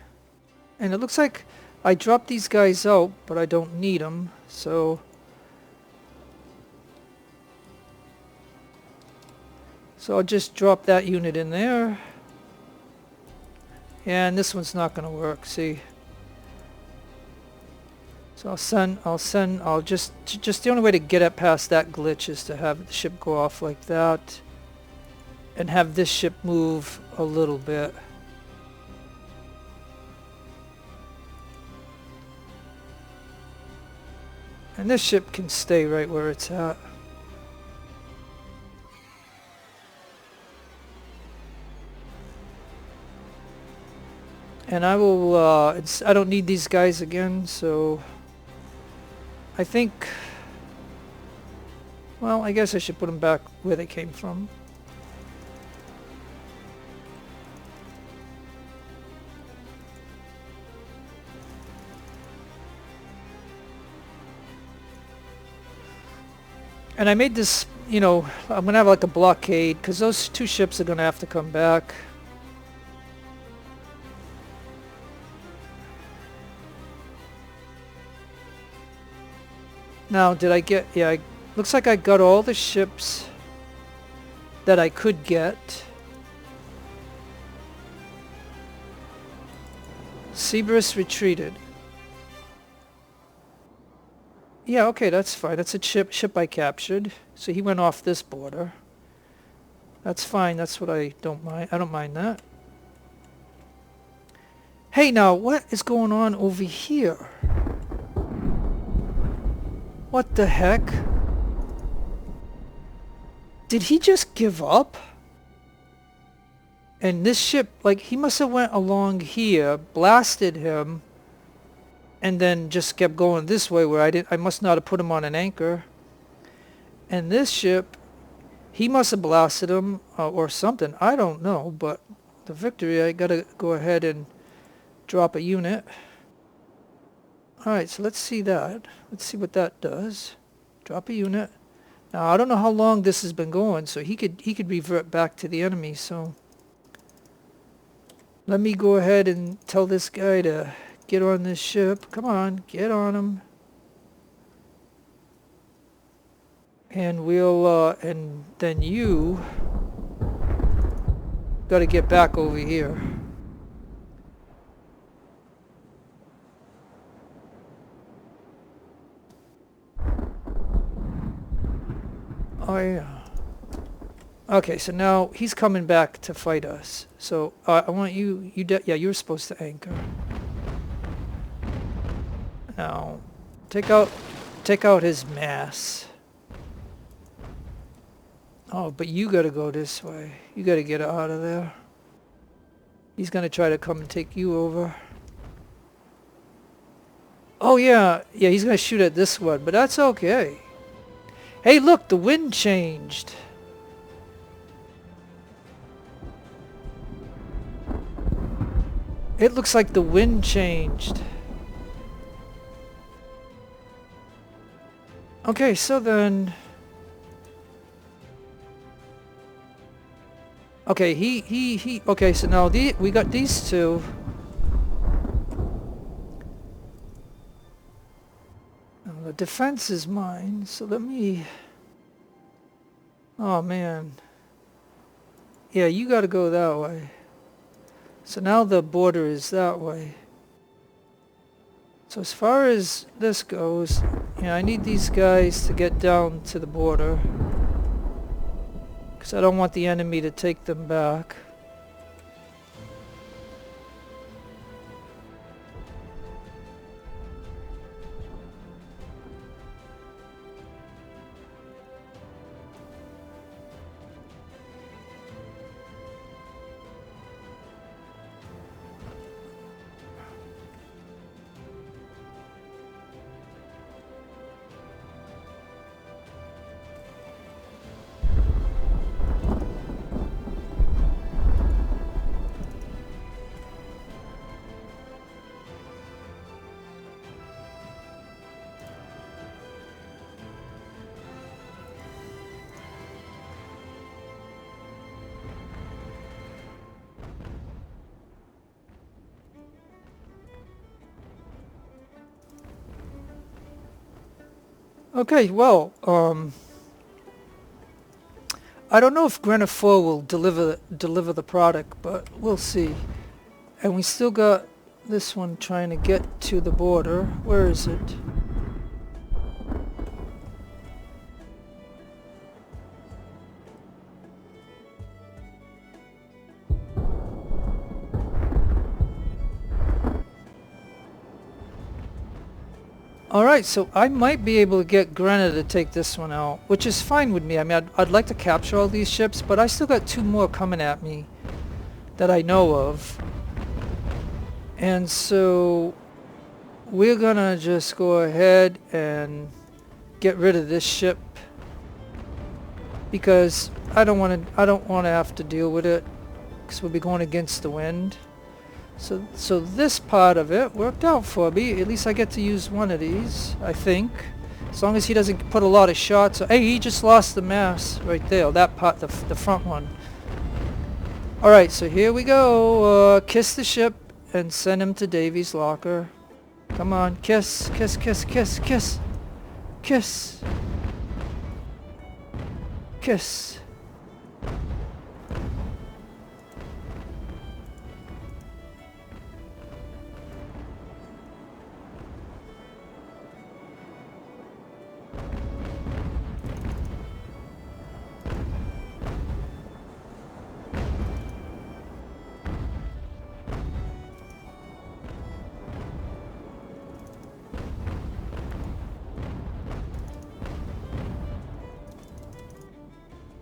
And it looks like I dropped these guys out, but I don't need them, so... So I'll just drop that unit in there. And this one's not going to work, see? So I'll just the only way to get it past that glitch is to have the ship go off like that. And have this ship move a little bit. And this ship can stay right where it's at. And I will, I don't need these guys again, so I think, well, I guess I should put them back where they came from. And I made this, you know, I'm going to have like a blockade, because those 2 ships are going to have to come back. Now, did I get, yeah, looks like I got all the ships that I could get. Cerberus retreated. Yeah, okay, that's fine. That's a ship I captured. So he went off this border. That's fine. That's what I don't mind. I don't mind that. Hey, now, what is going on over here? What the heck? Did he just give up? And this ship, like, he must have went along here, blasted him, and then just kept going this way where I must not have put him on an anchor. And this ship, he must have blasted him or something. I don't know, but the Victory, I gotta go ahead and drop a unit. Alright, so let's see that. Let's see what that does. Drop a unit. Now, I don't know how long this has been going, so he could revert back to the enemy, so... Let me go ahead and tell this guy to get on this ship. Come on, get on him. And we'll, and then you gotta get back over here. Oh yeah. Okay, so now he's coming back to fight us. So I want you, yeah, you're supposed to anchor. Now, take out his mass. Oh, but you gotta go this way. You gotta get out of there. He's gonna try to come and take you over. Oh yeah, yeah, he's gonna shoot at this one, but that's okay. Hey look, the wind changed. It looks like the wind changed. Okay, so then... Okay, he... Okay, so now we got these two. Now the defense is mine, so let me... Oh, man. Yeah, you gotta go that way. So now the border is that way. So as far as this goes, yeah, I need these guys to get down to the border. Because I don't want the enemy to take them back. Okay, well, I don't know if Grenadier 4 will deliver the product, but we'll see. And we still got this one trying to get to the border. Where is it? Alright, so I might be able to get Grenadier to take this one out, which is fine with me. I mean, I'd like to capture all these ships, but I still got two more coming at me that I know of. And so we're gonna just go ahead and get rid of this ship because I don't want to have to deal with it because we'll be going against the wind. So this part of it worked out for me. At least I get to use one of these, I think. As long as he doesn't put a lot of shots. Hey, he just lost the mass right there. That part, the front one. Alright, so here we go. Kiss the ship and send him to Davy's locker. Come on, kiss, kiss, kiss, kiss, kiss. Kiss. Kiss.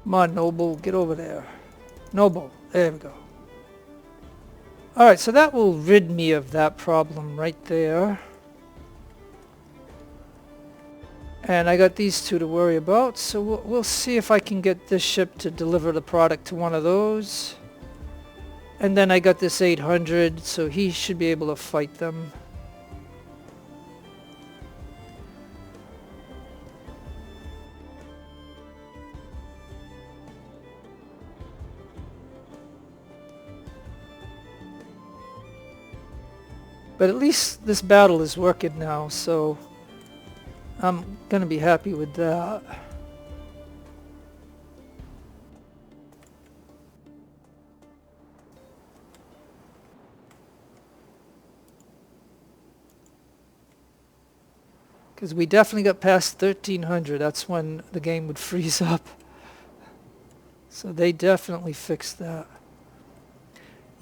Come on, Noble, get over there. Noble, there we go. Alright, so that will rid me of that problem right there. And I got these two to worry about, so we'll see if I can get this ship to deliver the product to one of those. And then I got this 800, so he should be able to fight them. But at least this battle is working now, so I'm gonna be happy with that. Because we definitely got past 1300, that's when the game would freeze up. So they definitely fixed that.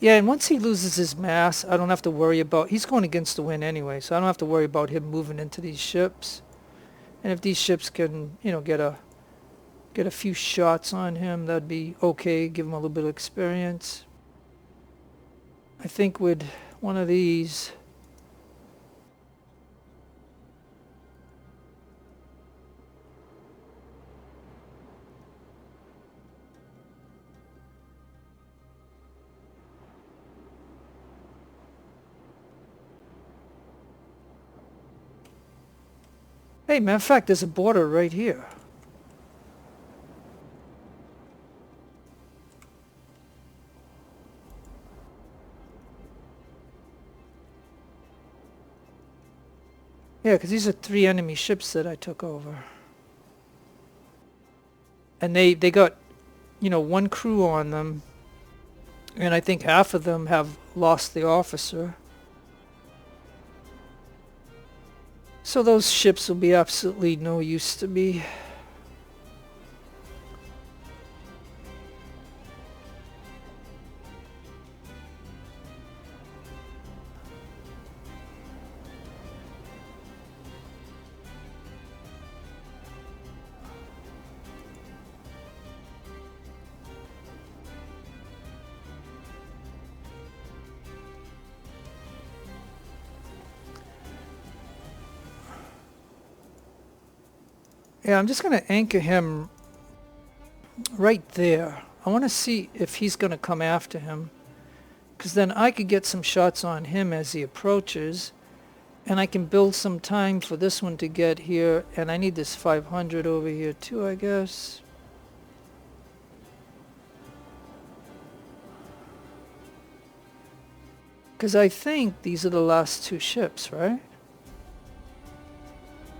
Yeah, and once he loses his mass, I don't have to worry about... He's going against the wind anyway, so I don't have to worry about him moving into these ships. And if these ships can, you know, get a get a few shots on him, that'd be okay, give him a little bit of experience. I think with one of these, hey, matter of fact, there's a border right here. Yeah, because these are 3 enemy ships that I took over. And they got, 1 crew on them. And I think half of them have lost the officer. So those ships will be absolutely no use to me. Yeah, I'm just going to anchor him right there. I want to see if he's going to come after him. Because then I could get some shots on him as he approaches. And I can build some time for this one to get here. And I need this 500 over here too, I guess. Because I think these are the last 2 ships, right?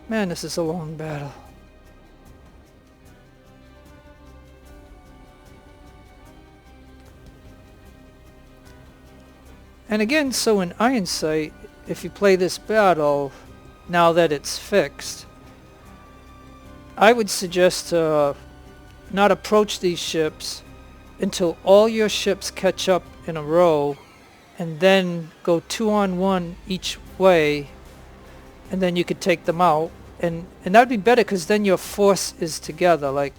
Man, this is a long battle. And again, so in Iron Sight, if you play this battle, now that it's fixed, I would suggest to not approach these ships until all your ships catch up in a row, and then go 2-on-1 each way, and then you could take them out. And that would be better, because then your force is together. Like,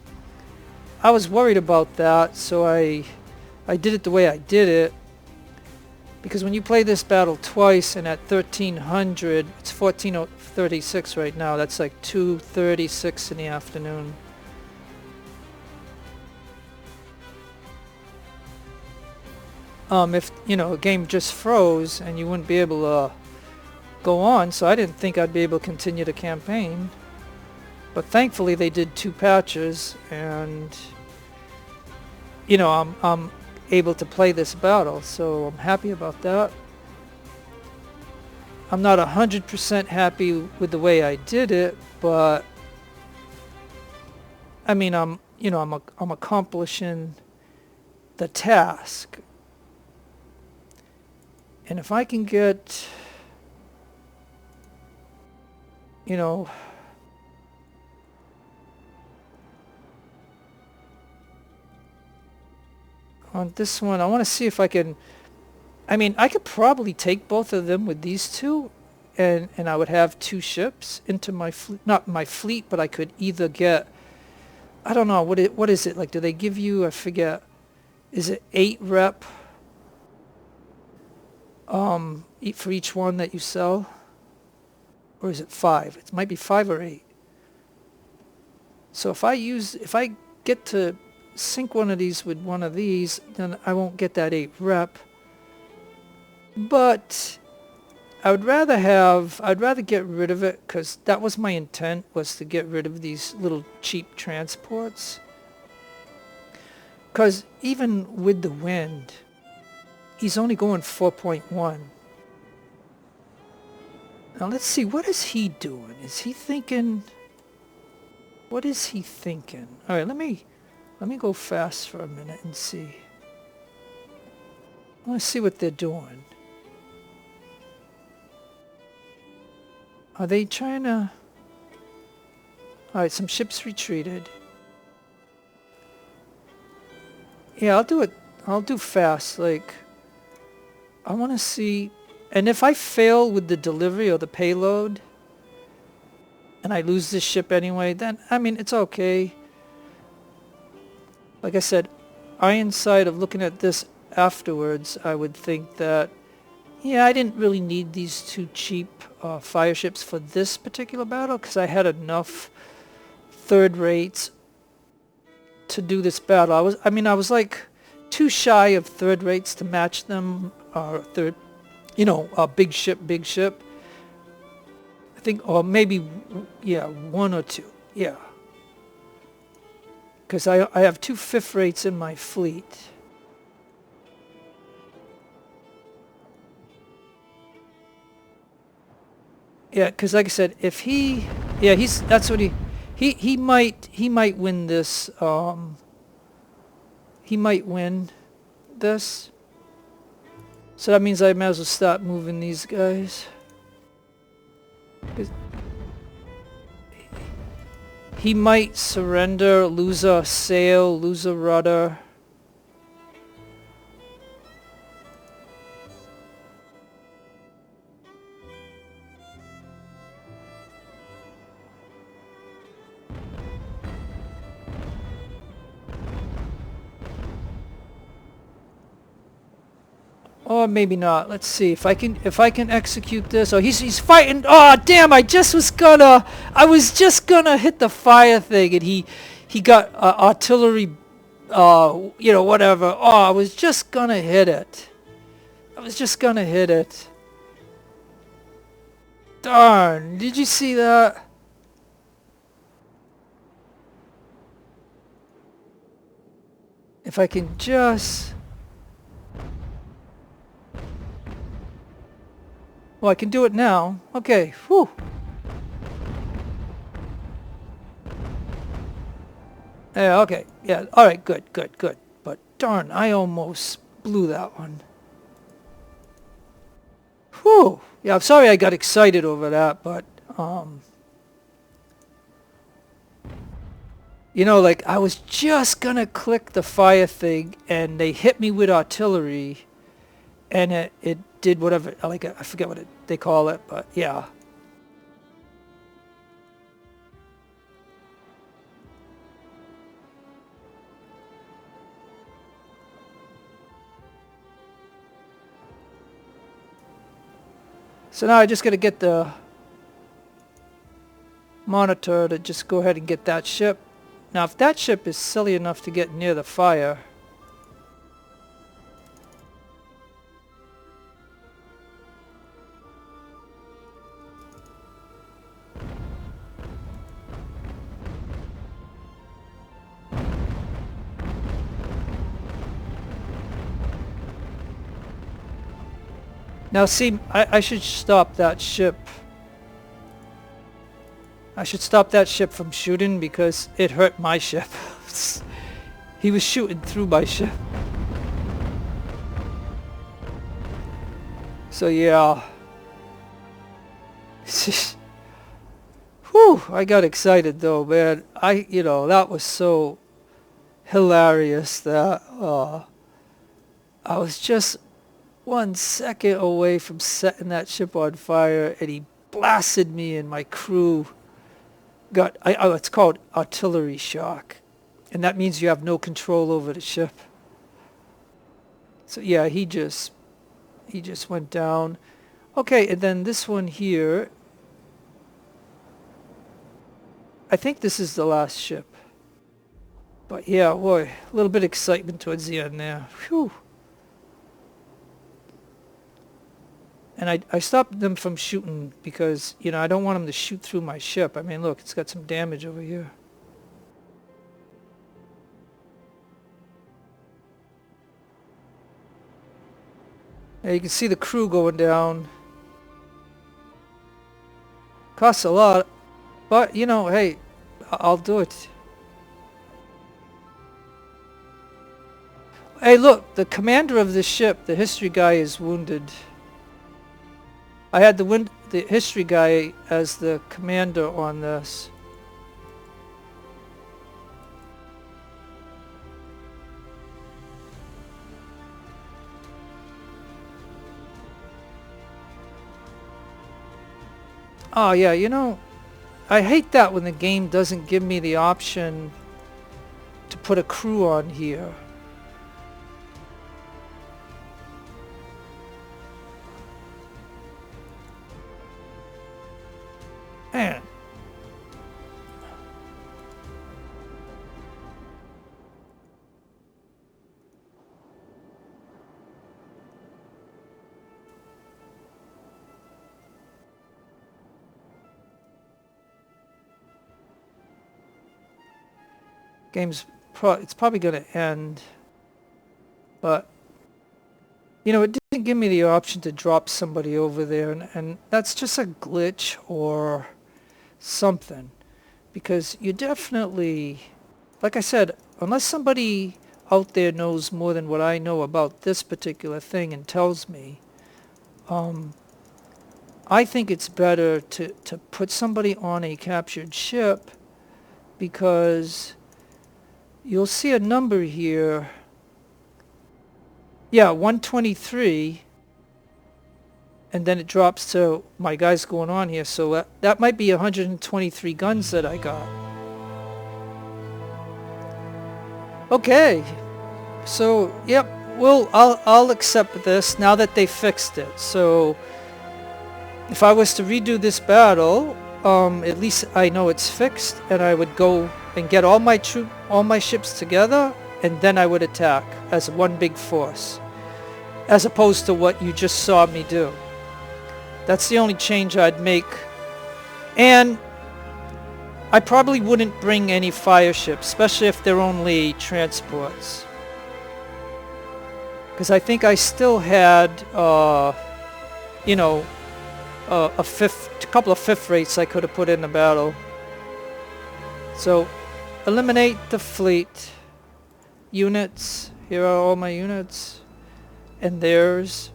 I was worried about that, so I did it the way I did it. Because when you play this battle twice, and at 1300, it's 14:36 right now, that's like 2:36 in the afternoon. If, a game just froze and you wouldn't be able to go on, so I didn't think I'd be able to continue the campaign. But thankfully they did 2 patches, and, I'm able to play this battle, so I'm happy about that. I'm not 100% happy with the way I did it, but I mean, I'm accomplishing the task. And if I can get, on this one, I want to see if I can, I could probably take both of them with these 2, and I would have 2 ships into my fleet, not my fleet, but I could either get, I don't know, what is it, like, do they give you, I forget, is it 8 rep for each one that you sell? Or is it 5? It might be 5 or 8. So if I get to sync one of these with one of these, then I won't get that 8 rep. But I'd rather get rid of it, because that was my intent, was to get rid of these little cheap transports. Because even with the wind, he's only going 4.1. Now let's see, what is he doing? Is he thinking, what is he thinking? Alright, let me go fast for a minute and see. I want to see what they're doing. Are they trying to... Alright, some ships retreated. Yeah, I'll do fast, like... I want to see... And if I fail with the delivery or the payload, and I lose this ship anyway, then, it's okay. like I said, hindsight of looking at this afterwards, I would think that, yeah, I didn't really need these two cheap fire ships for this particular battle, because I had enough third rates to do this battle. I was like too shy of third rates to match them. Third, big ship. I think, or maybe, yeah, one or two. Yeah. Because I have two fifth rates in my fleet. Yeah, because like I said, if he, yeah, that's what he might win this. He might win this. So that means I might as well start moving these guys. 'Cause he might surrender, lose a sail, lose a rudder. Or maybe not. Let's see if I can execute this. Oh, he's fighting. Oh, damn! I was just gonna hit the fire thing, and he got artillery. Whatever. Oh, I was just gonna hit it. Darn! Did you see that? If I can just. Well, I can do it now. Okay, whew. Yeah, okay. Yeah, alright, good. But darn, I almost blew that one. Whew. Yeah, I'm sorry I got excited over that, but, like, I was just gonna click the fire thing, and they hit me with artillery, and it did whatever, like, I forget what they call it, but yeah. So now I just gotta get the monitor to just go ahead and get that ship. Now if that ship is silly enough to get near the fire, now see, I should stop that ship. I should stop that ship from shooting because it hurt my ship. He was shooting through my ship. So yeah. Whew, I got excited though, man. That was so hilarious that I was just 1 second away from setting that ship on fire, and he blasted me, and my crew got, it's called artillery shock, and that means you have no control over the ship. So yeah, he just went down. Okay, and then this one here, I think this is the last ship. But yeah, boy, a little bit of excitement towards the end there. Whew. And I stopped them from shooting because, I don't want them to shoot through my ship. I mean, look, it's got some damage over here. Yeah, you can see the crew going down. Costs a lot, but, hey, I'll do it. Hey, look, the commander of the ship, the history guy, is wounded. I had the history guy as the commander on this. Oh yeah, I hate that when the game doesn't give me the option to put a crew on here. Man. It's probably going to end, but you know, it didn't give me the option to drop somebody over there, and that's just a glitch or something, because you definitely, like I said, unless somebody out there knows more than what I know about this particular thing and tells me, I think it's better to put somebody on a captured ship, because you'll see a number here. Yeah, 123. And then it drops to my guys going on here. So that might be 123 guns that I got. Okay. So, yep. Well, I'll accept this now that they fixed it. So, if I was to redo this battle, at least I know it's fixed, and I would go and get all my ships together, and then I would attack as one big force, as opposed to what you just saw me do. That's the only change I'd make. And I probably wouldn't bring any fire ships, especially if they're only transports, because I think I still had you know, a couple of fifth rates I could have put in the battle. So eliminate the fleet units. Here are all my units, and theirs.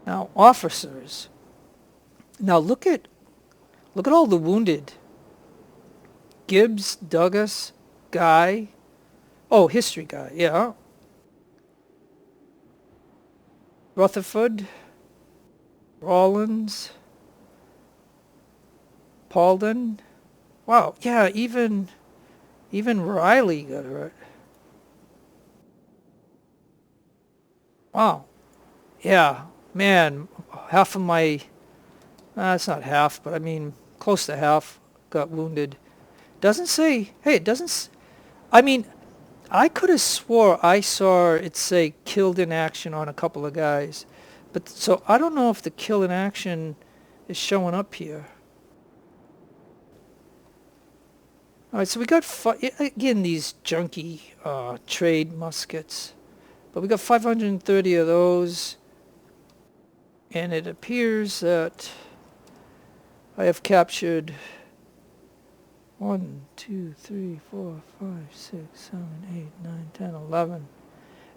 Now officers. Now look at all the wounded. Gibbs, Douglas, Guy. Oh, history guy, yeah. Rutherford, Rawlins, Paulden. Wow, yeah, even Riley got hurt. Wow. Yeah, man, half of my, it's not half, but I mean close to half got wounded. Doesn't say, hey, it doesn't, I mean, I could have swore I saw it say killed in action on a couple of guys. But so I don't know if the kill in action is showing up here. Alright, so we got, again, these junky trade muskets. But we got 530 of those. And it appears that I have captured 1, 2, 3, 4, 5, 6, 7, 8, 9, 10, 11.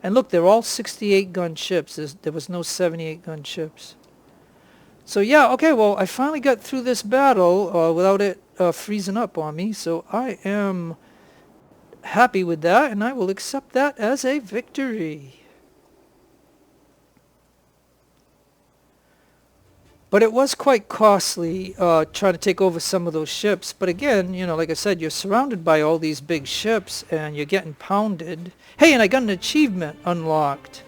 And look, they're all 68 gun ships. There was no 78 gun ships. So yeah, okay, well, I finally got through this battle without it freezing up on me. So I am happy with that, and I will accept that as a victory. But it was quite costly trying to take over some of those ships. But again, you know, like I said, you're surrounded by all these big ships and you're getting pounded. Hey, and I got an achievement unlocked.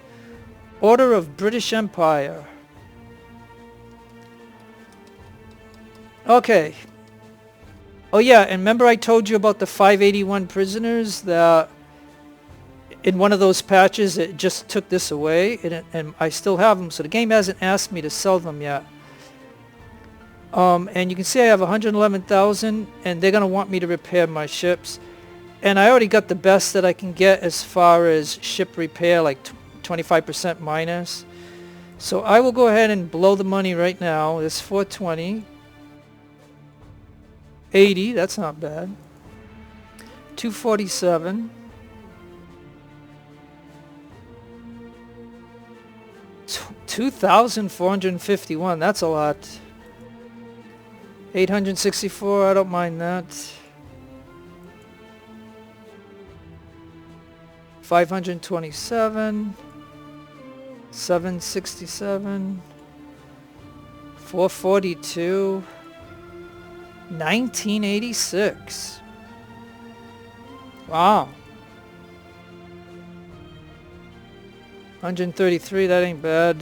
Order of British Empire. Okay. Oh yeah, and remember I told you about the 581 prisoners that in one of those patches it just took this away, and I still have them. So the game hasn't asked me to sell them yet. And you can see I have 111,000, and they're going to want me to repair my ships. And I already got the best that I can get as far as ship repair, like 25% minus. So I will go ahead and blow the money right now. It's 420. 80, that's not bad. 247. 2,451, that's a lot. 864, I don't mind that. 527. 767. 442. 1986. Wow. 133, that ain't bad.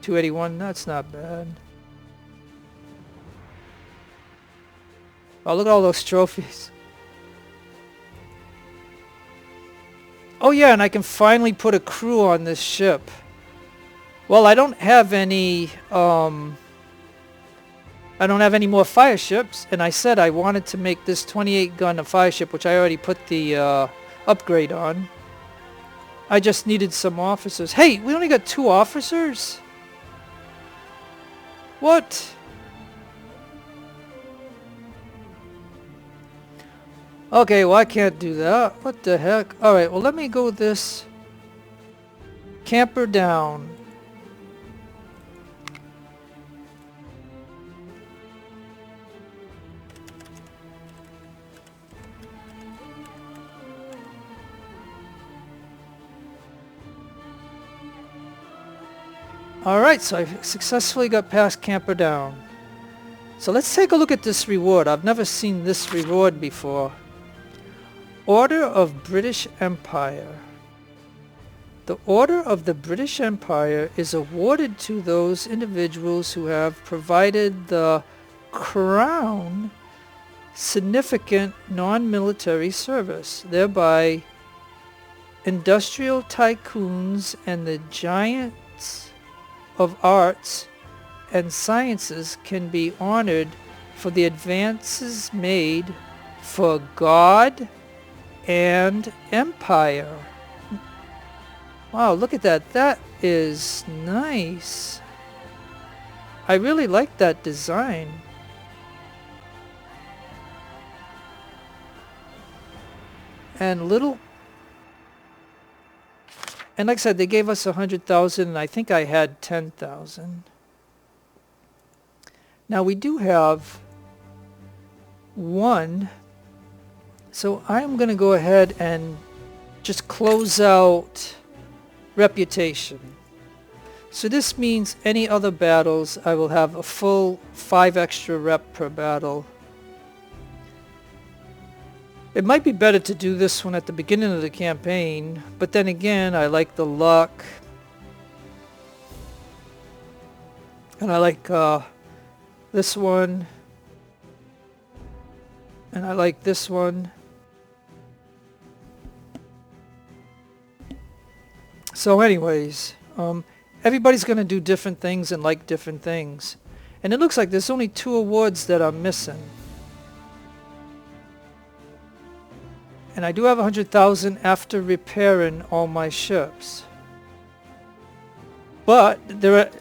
281, that's not bad. Oh, look at all those trophies. Oh yeah, and I can finally put a crew on this ship. Well, I don't have any more fire ships, and I said I wanted to make this 28 gun a fire ship, which I already put the upgrade on. I just needed some officers. Hey, we only got 2 officers? What? Okay, well I can't do that. What the heck? Alright, well let me go this Camperdown. Alright, so I successfully got past Camperdown. So let's take a look at this reward. I've never seen this reward before. Order of British Empire. The Order of the British Empire is awarded to those individuals who have provided the Crown significant non-military service, thereby industrial tycoons and the giants of arts and sciences can be honored for the advances made for God and Empire. Wow, look at that. That is nice. I really like that design. And like I said, they gave us 100,000 and I think I had 10,000. Now we do have 1. So I'm going to go ahead and just close out reputation. So this means any other battles, I will have a full 5 extra rep per battle. It might be better to do this one at the beginning of the campaign, but then again, I like the luck. And I like this one. And I like this one. So anyways, everybody's going to do different things and like different things. And it looks like there's only 2 awards that I'm missing. And I do have 100,000 after repairing all my ships. But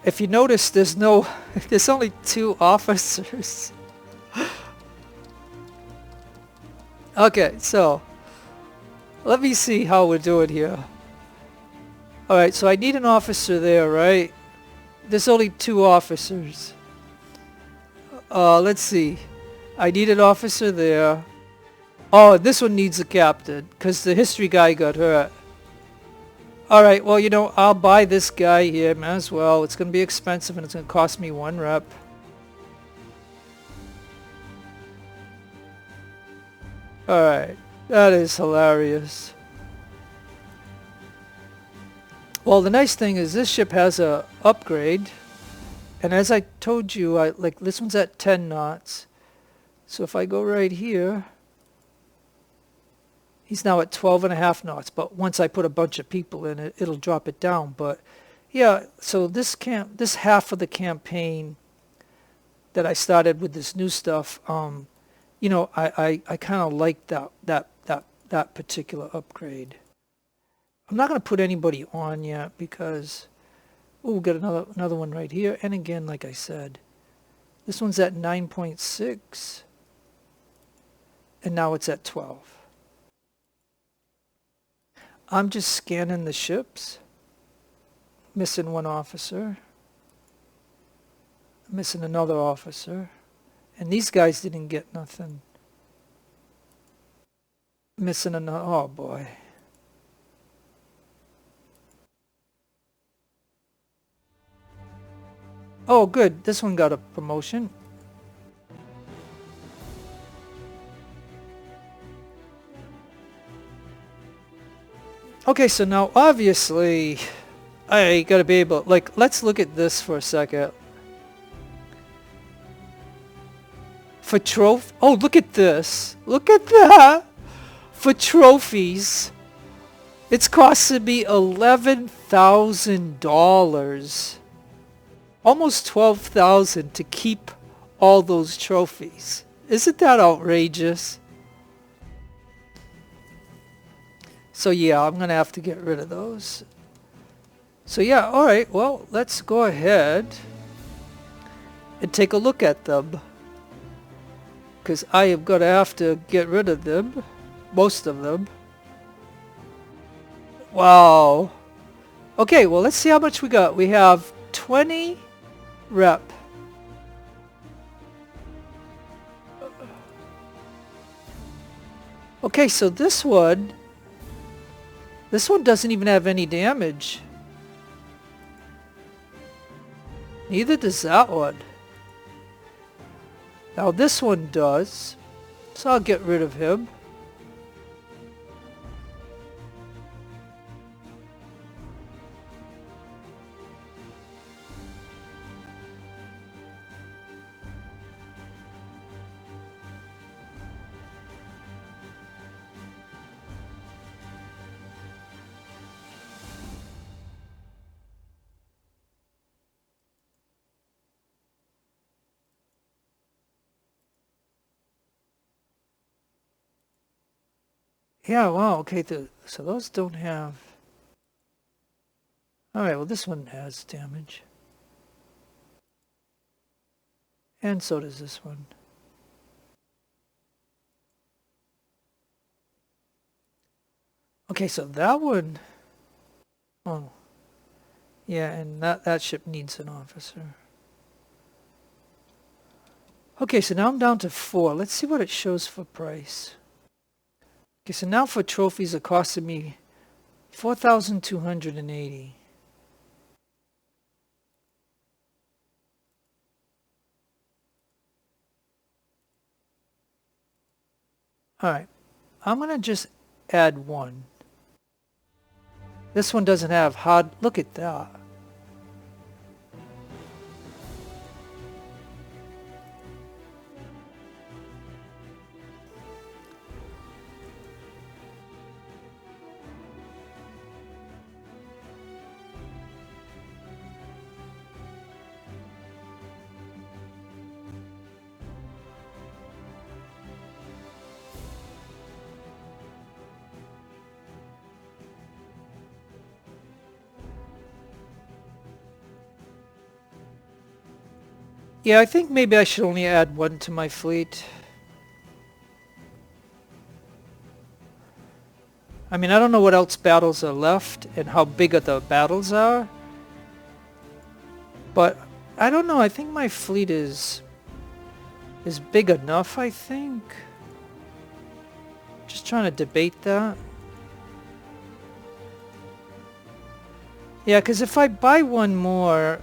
if you notice, there's only 2 officers. Okay, so let me see how we're doing here. Alright, so I need an officer there, right? There's only 2 officers. Let's see. I need an officer there. Oh, this one needs a captain, because the history guy got hurt. Alright, well, you know, I'll buy this guy here, might as well. It's going to be expensive and it's going to cost me 1 rep. Alright, that is hilarious. Well, the nice thing is this ship has a upgrade, and as I told you, like this one's at 10 knots. So if I go right here, he's now at 12.5 knots. But once I put a bunch of people in it, it'll drop it down. But yeah, so this half of the campaign that I started with this new stuff, you know, I kind of like that particular upgrade. I'm not going to put anybody on yet because we'll get another one right here. And again, like I said, this one's at 9.6 and now it's at 12. I'm just scanning the ships. Missing 1 officer. Missing another officer. And these guys didn't get nothing. Missing another. Oh boy. Oh good, this one got a promotion. Okay, so now obviously I gotta be able, like, let's look at this for a second. For oh, look at this. Look at that. For trophies, it's costing me $11,000. Almost 12,000 to keep all those trophies. Isn't that outrageous? So yeah, I'm gonna have to get rid of those. So yeah, alright, well, let's go ahead and take a look at them. Because I am gonna have to get rid of them. Most of them. Wow. Okay, well, let's see how much we got. We have 20 rep. Okay, so this one doesn't even have any damage. Neither does that one. Now this one does, so I'll get rid of him. Yeah, wow, okay, so those don't have... Alright, well this one has damage. And so does this one. Okay, so that one... Oh. Yeah, and that ship needs an officer. Okay, so now I'm down to 4. Let's see what it shows for price. Okay, so now for trophies it costed me 4,280. Alright, I'm gonna just add one. This one doesn't have hard... Look at that. Yeah, I think maybe I should only add one to my fleet. I mean, I don't know what else battles are left and how big of the battles are. But I don't know, I think my fleet is big enough, I think. Just trying to debate that. Yeah, because if I buy one more,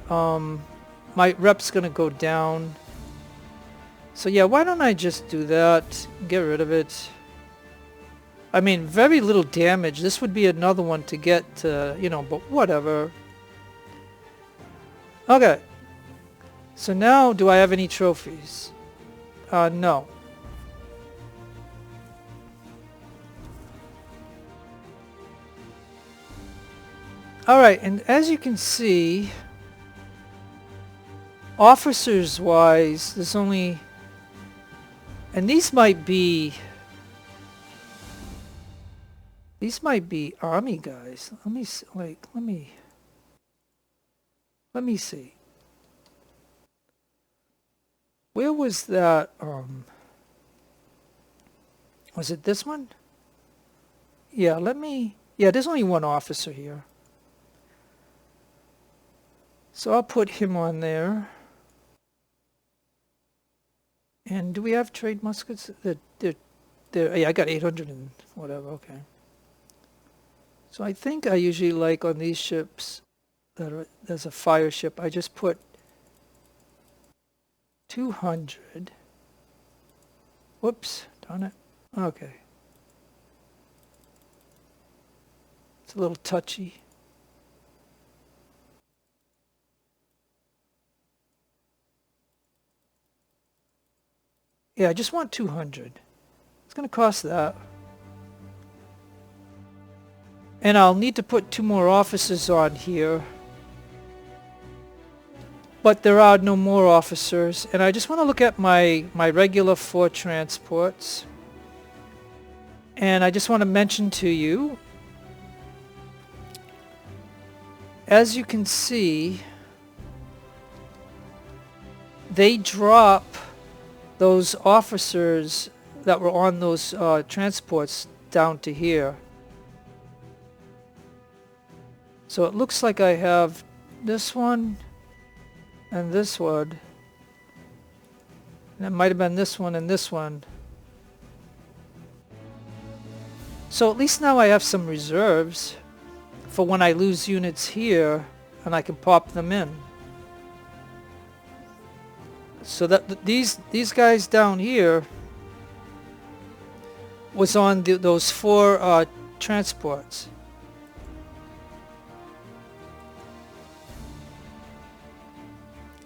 my rep's gonna go down. So yeah, why don't I just do that? Get rid of it. I mean, very little damage. This would be another one to get to, you know, but whatever. Okay. So now, do I have any trophies? No. Alright, and as you can see, officers-wise, there's only... And these might be army guys. Let me see. Where was that, was it this one? Yeah, there's only one officer here. So I'll put him on there. And do we have trade muskets? Yeah, I got 800 and whatever, okay. So I think I usually like on these ships there's a fire ship, I just put 200. Whoops, darn it. Okay. It's a little touchy. Yeah, I just want 200. It's going to cost that. And I'll need to put 2 more officers on here. But there are no more officers. And I just want to look at my regular 4 transports. And I just want to mention to you, as you can see, they drop those officers that were on those transports down to here. So it looks like I have this one and this one. And it might have been this one and this one. So at least now I have some reserves for when I lose units here and I can pop them in. So that these guys down here was on those 4 transports.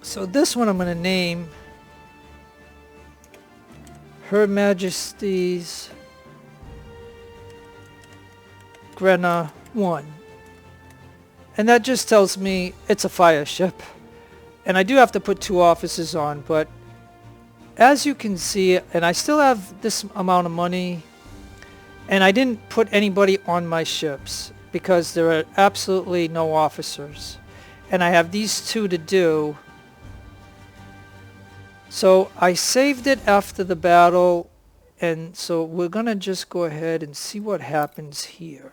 So this one I'm going to name Her Majesty's Grenna 1. And that just tells me it's a fire ship. And I do have to put 2 officers on, but as you can see, and I still have this amount of money, and I didn't put anybody on my ships because there are absolutely no officers. And I have these 2 to do. So I saved it after the battle, and so we're going to just go ahead and see what happens here.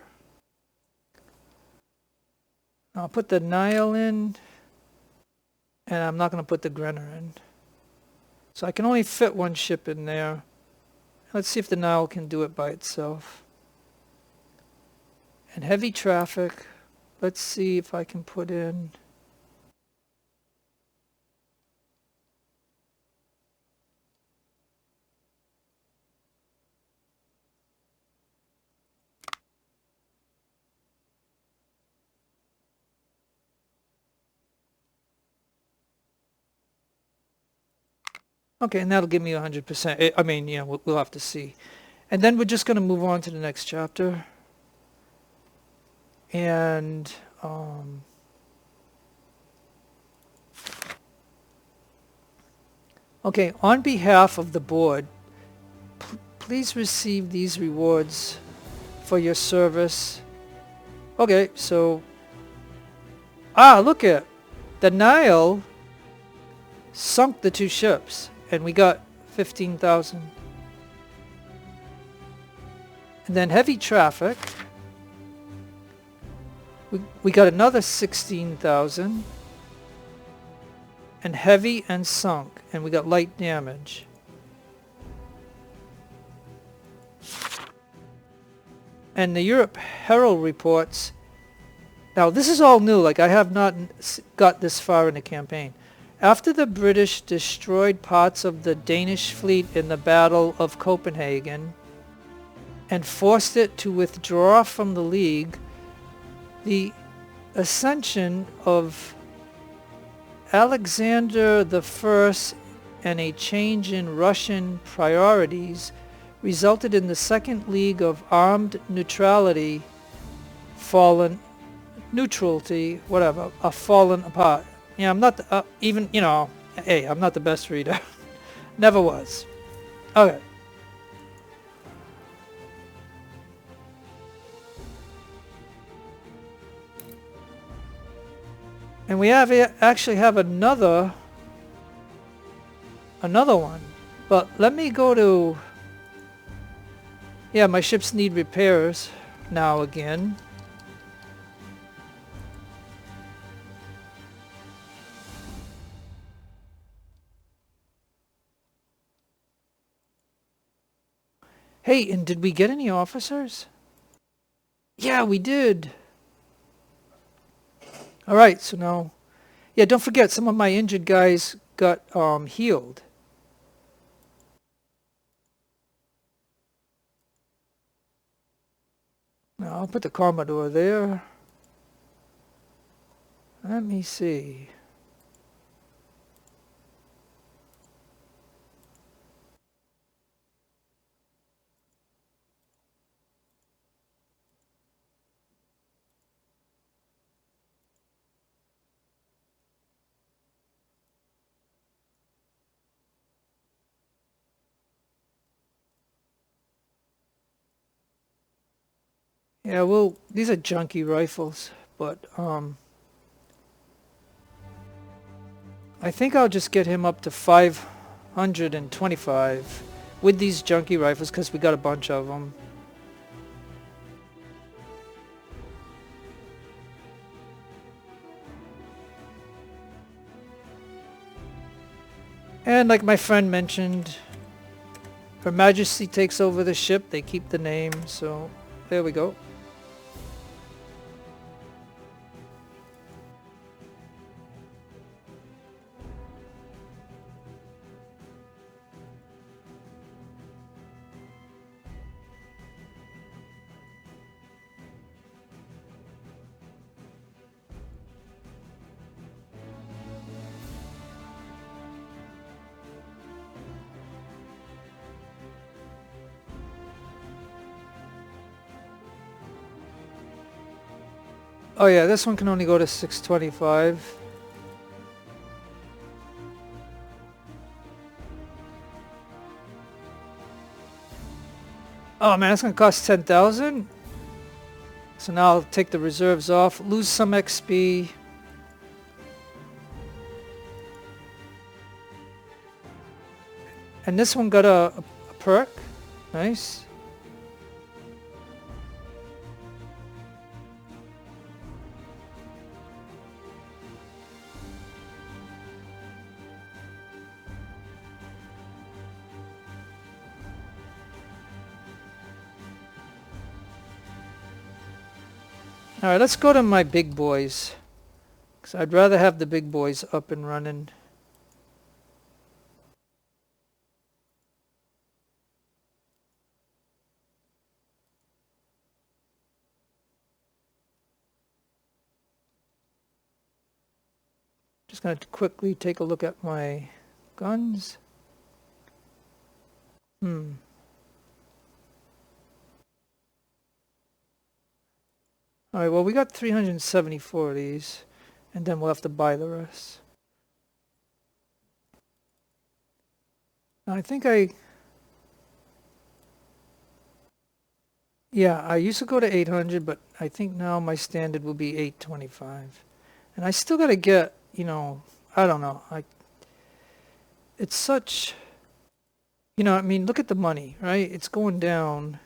I'll put the Nile in, and I'm not going to put the Grenner in. So I can only fit 1 ship in there. Let's see if the Nile can do it by itself. And heavy traffic, let's see if I can put in... Okay, and that'll give me 100%. I mean, yeah, we'll have to see. And then we're just going to move on to the next chapter. And okay, on behalf of the board, please receive these rewards for your service. Okay, so look at the Nile sunk the 2 ships. And we got 15,000. And then heavy traffic. We got another 16,000. And heavy and sunk. And we got light damage. And the Europe Herald reports. Now this is all new. Like I have not got this far in the campaign. After the British destroyed parts of the Danish fleet in the Battle of Copenhagen and forced it to withdraw from the League, the ascension of Alexander I and a change in Russian priorities resulted in the Second League of Armed Neutrality fallen apart. Yeah, I'm not even, you know, hey, I'm not the best reader. Never was. Okay. And we actually have another one. But let me go to... Yeah, my ships need repairs now again. Hey, and did we get any officers? Yeah, we did. Alright, so now... Yeah, don't forget, some of my injured guys got healed. Now I'll put the Commodore there. Let me see. Yeah, well, these are junky rifles, but I think I'll just get him up to 525 with these junky rifles because we got a bunch of them. And like my friend mentioned, Her Majesty takes over the ship, they keep the name, so there we go. Oh yeah, this one can only go to 625. Oh man, it's gonna cost 10,000. So now I'll take the reserves off, lose some XP. And this one got a perk. Nice. Alright, let's go to my big boys. Because I'd rather have the big boys up and running. Just going to quickly take a look at my guns. Alright, well we got 374 of these, and then we'll have to buy the rest. I think yeah, I used to go to 800, but I think now my standard will be 825. And I still gotta get, you know, I don't know, it's such, you know, I mean, look at the money, right? It's going down.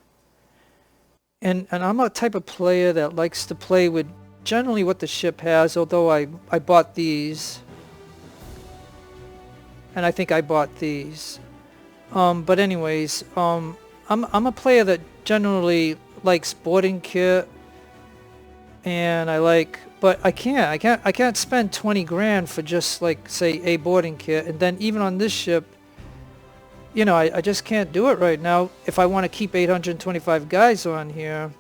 And I'm a type of player that likes to play with generally what the ship has, although I bought these. And I think I bought these. But anyways, I'm a player that generally likes boarding kit. And I like, but I can't spend 20 grand for just like, say, a boarding kit. And then even on this ship, you know, I just can't do it right now if I want to keep 825 guys on here.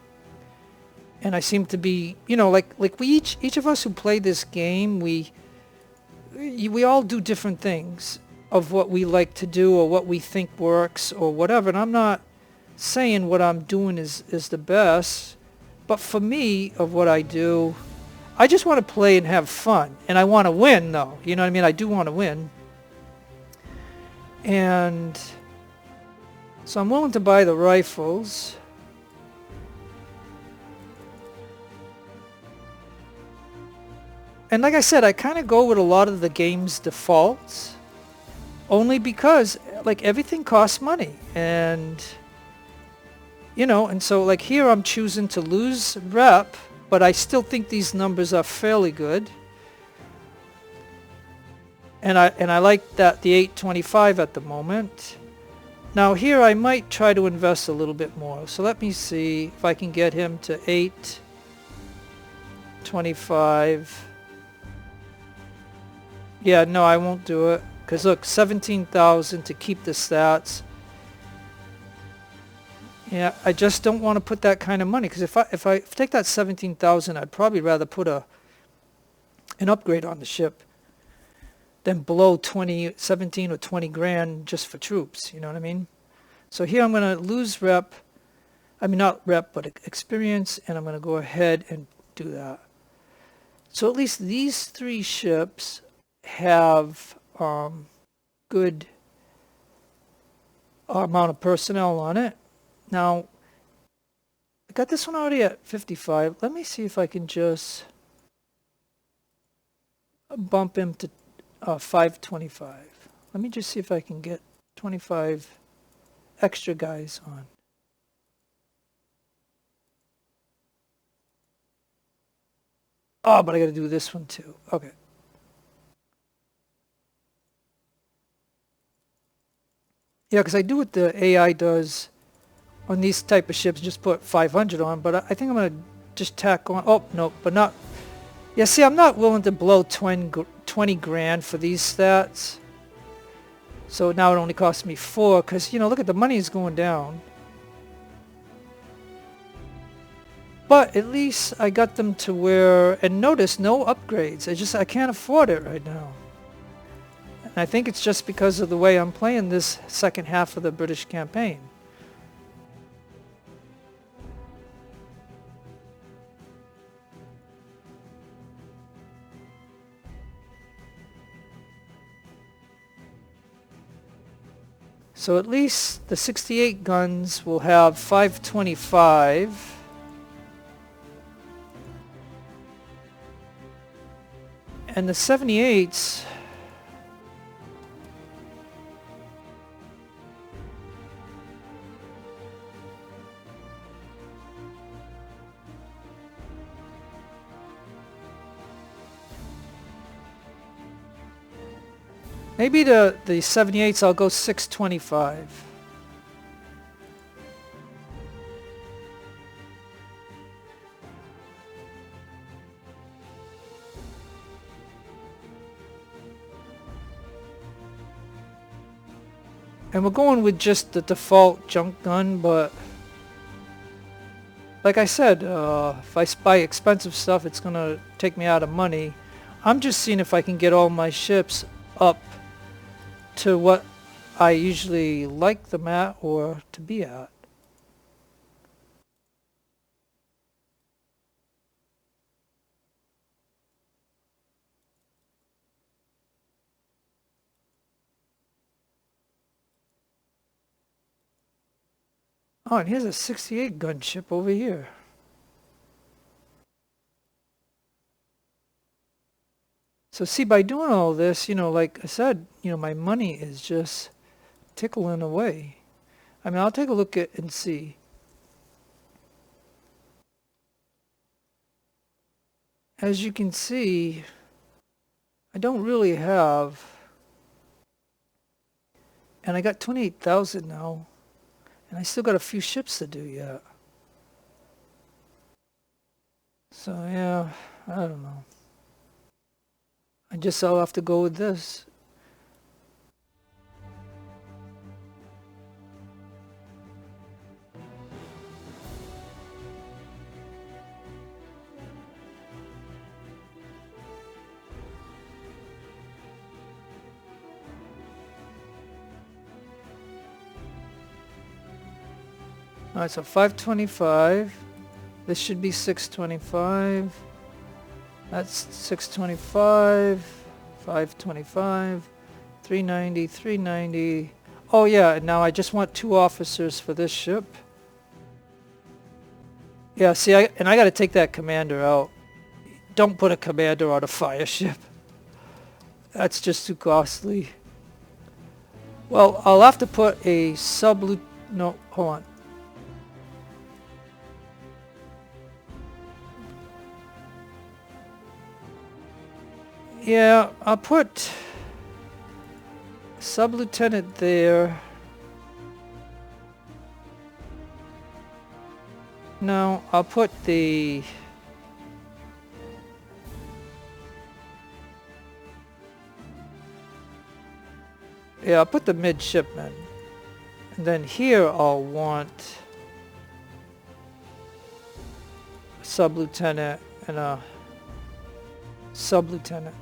And I seem to be, you know, like we each of us who play this game, we all do different things of what we like to do or what we think works or whatever. And I'm not saying what I'm doing is the best, but for me, of what I do, I just want to play and have fun. And I want to win, though. You know what I mean? I do want to win. And so I'm willing to buy the rifles. And like I said, I kind of go with a lot of the game's defaults. Only because, like, everything costs money. And, you know, and so, like, here I'm choosing to lose rep. But I still think these numbers are fairly good. And I like that the 825 at the moment. Now here I might try to invest a little bit more. So let me see if I can get him to 825. Yeah, no, I won't do it. Because look, 17,000 to keep the stats. Yeah, I just don't want to put that kind of money, because if I take that 17,000, I'd probably rather put an upgrade on the ship than blow 20, 17 or 20 grand just for troops. You know what I mean? So here I'm going to lose rep. I mean, not rep, but experience, and I'm going to go ahead and do that. So at least these three ships have good amount of personnel on it. Now, I got this one already at 55. Let me see if I can just bump him to 525. Let me just see if I can get 25 extra guys on. Oh, but I got to do this one too. Okay. Yeah, because I do what the AI does on these type of ships, just put 500 on, but I think I'm going to just tack on. Oh, no, but not. Yeah, see, I'm not willing to blow 20 grand for these stats. So now it only costs me 4, because, you know, look at the money is going down. But at least I got them to where, and notice, no upgrades. I can't afford it right now. And I think it's just because of the way I'm playing this second half of the British campaign. So at least the 68 guns will have 525. And the 78s, maybe the 78s I'll go 625. And we're going with just the default junk gun, but like I said, if I buy expensive stuff, it's going to take me out of money. I'm just seeing if I can get all my ships up to what I usually like them at or to be at. Oh, and here's a 68 gunship over here. So see, by doing all this, you know, like I said, you know, my money is just tickling away. I mean, I'll take a look at and see. As you can see, I don't really have, and I got 28,000 now, and I still got a few ships to do yet. So yeah, I don't know. I'll have to go with this. Alright, so 525. This should be 625. That's 625. 525. 390. 390. Oh yeah, and now I just want 2 officers for this ship. Yeah, see, I got to take that commander out. Don't put a commander on a fire ship. That's just too costly. Well, I'll have to put a sub-lieutenant. No, hold on. Yeah, I'll put sub-lieutenant there. No, I'll put the... Yeah, I'll put the midshipman. And then here I'll want sub-lieutenant and a sub-lieutenant.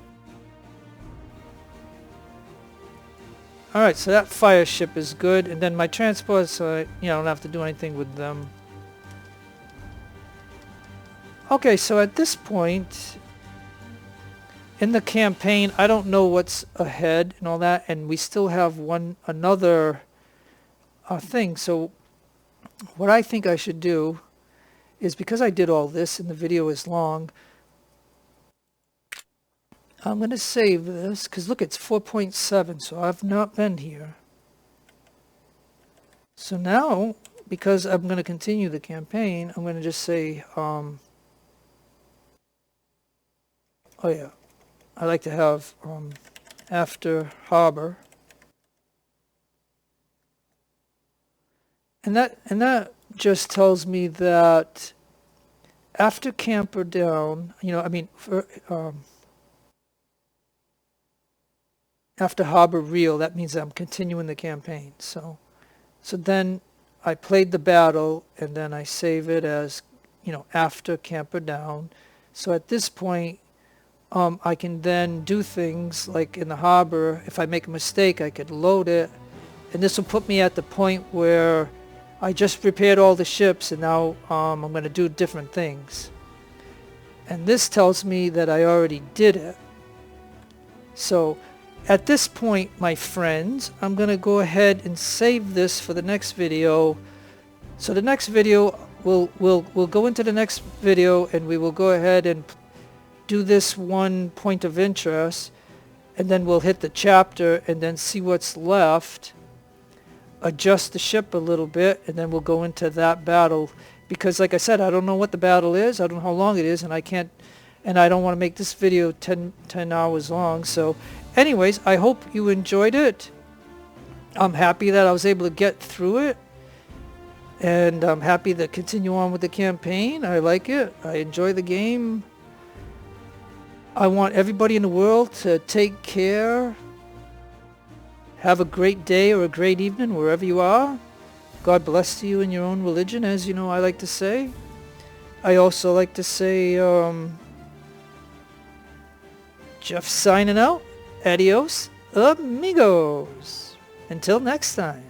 Alright, so that fire ship is good, and then my transports, I don't have to do anything with them. Okay, so at this point in the campaign, I don't know what's ahead and all that, and we still have another thing. So what I think I should do is, because I did all this and the video is long, I'm going to save this, because look, it's 4.7, so I've not been here. So now, because I'm going to continue the campaign, I'm going to just say, oh yeah, I like to have after harbor. And that just tells me that after Camperdown, after Harbor Real, that means I'm continuing the campaign. So then I played the battle, and then I save it as, after Camperdown. So at this point, I can then do things like in the harbor. If I make a mistake, I could load it, and this will put me at the point where I just repaired all the ships, and now I'm going to do different things. And this tells me that I already did it. So at this point, my friends, I'm going to go ahead and save this for the next video. So the next video, we'll go into the next video, and we will go ahead and do this one point of interest, and then we'll hit the chapter and then see what's left, adjust the ship a little bit, and then we'll go into that battle. Because like I said, I don't know what the battle is, I don't know how long it is, and I don't want to make this video 10 hours long. So anyways, I hope you enjoyed it. I'm happy that I was able to get through it, and I'm happy to continue on with the campaign. I like it. I enjoy the game. I want everybody in the world to take care. Have a great day or a great evening wherever you are. God bless to you in your own religion, as you know I like to say. I also like to say, Jeff signing out. Adios, amigos. Until next time.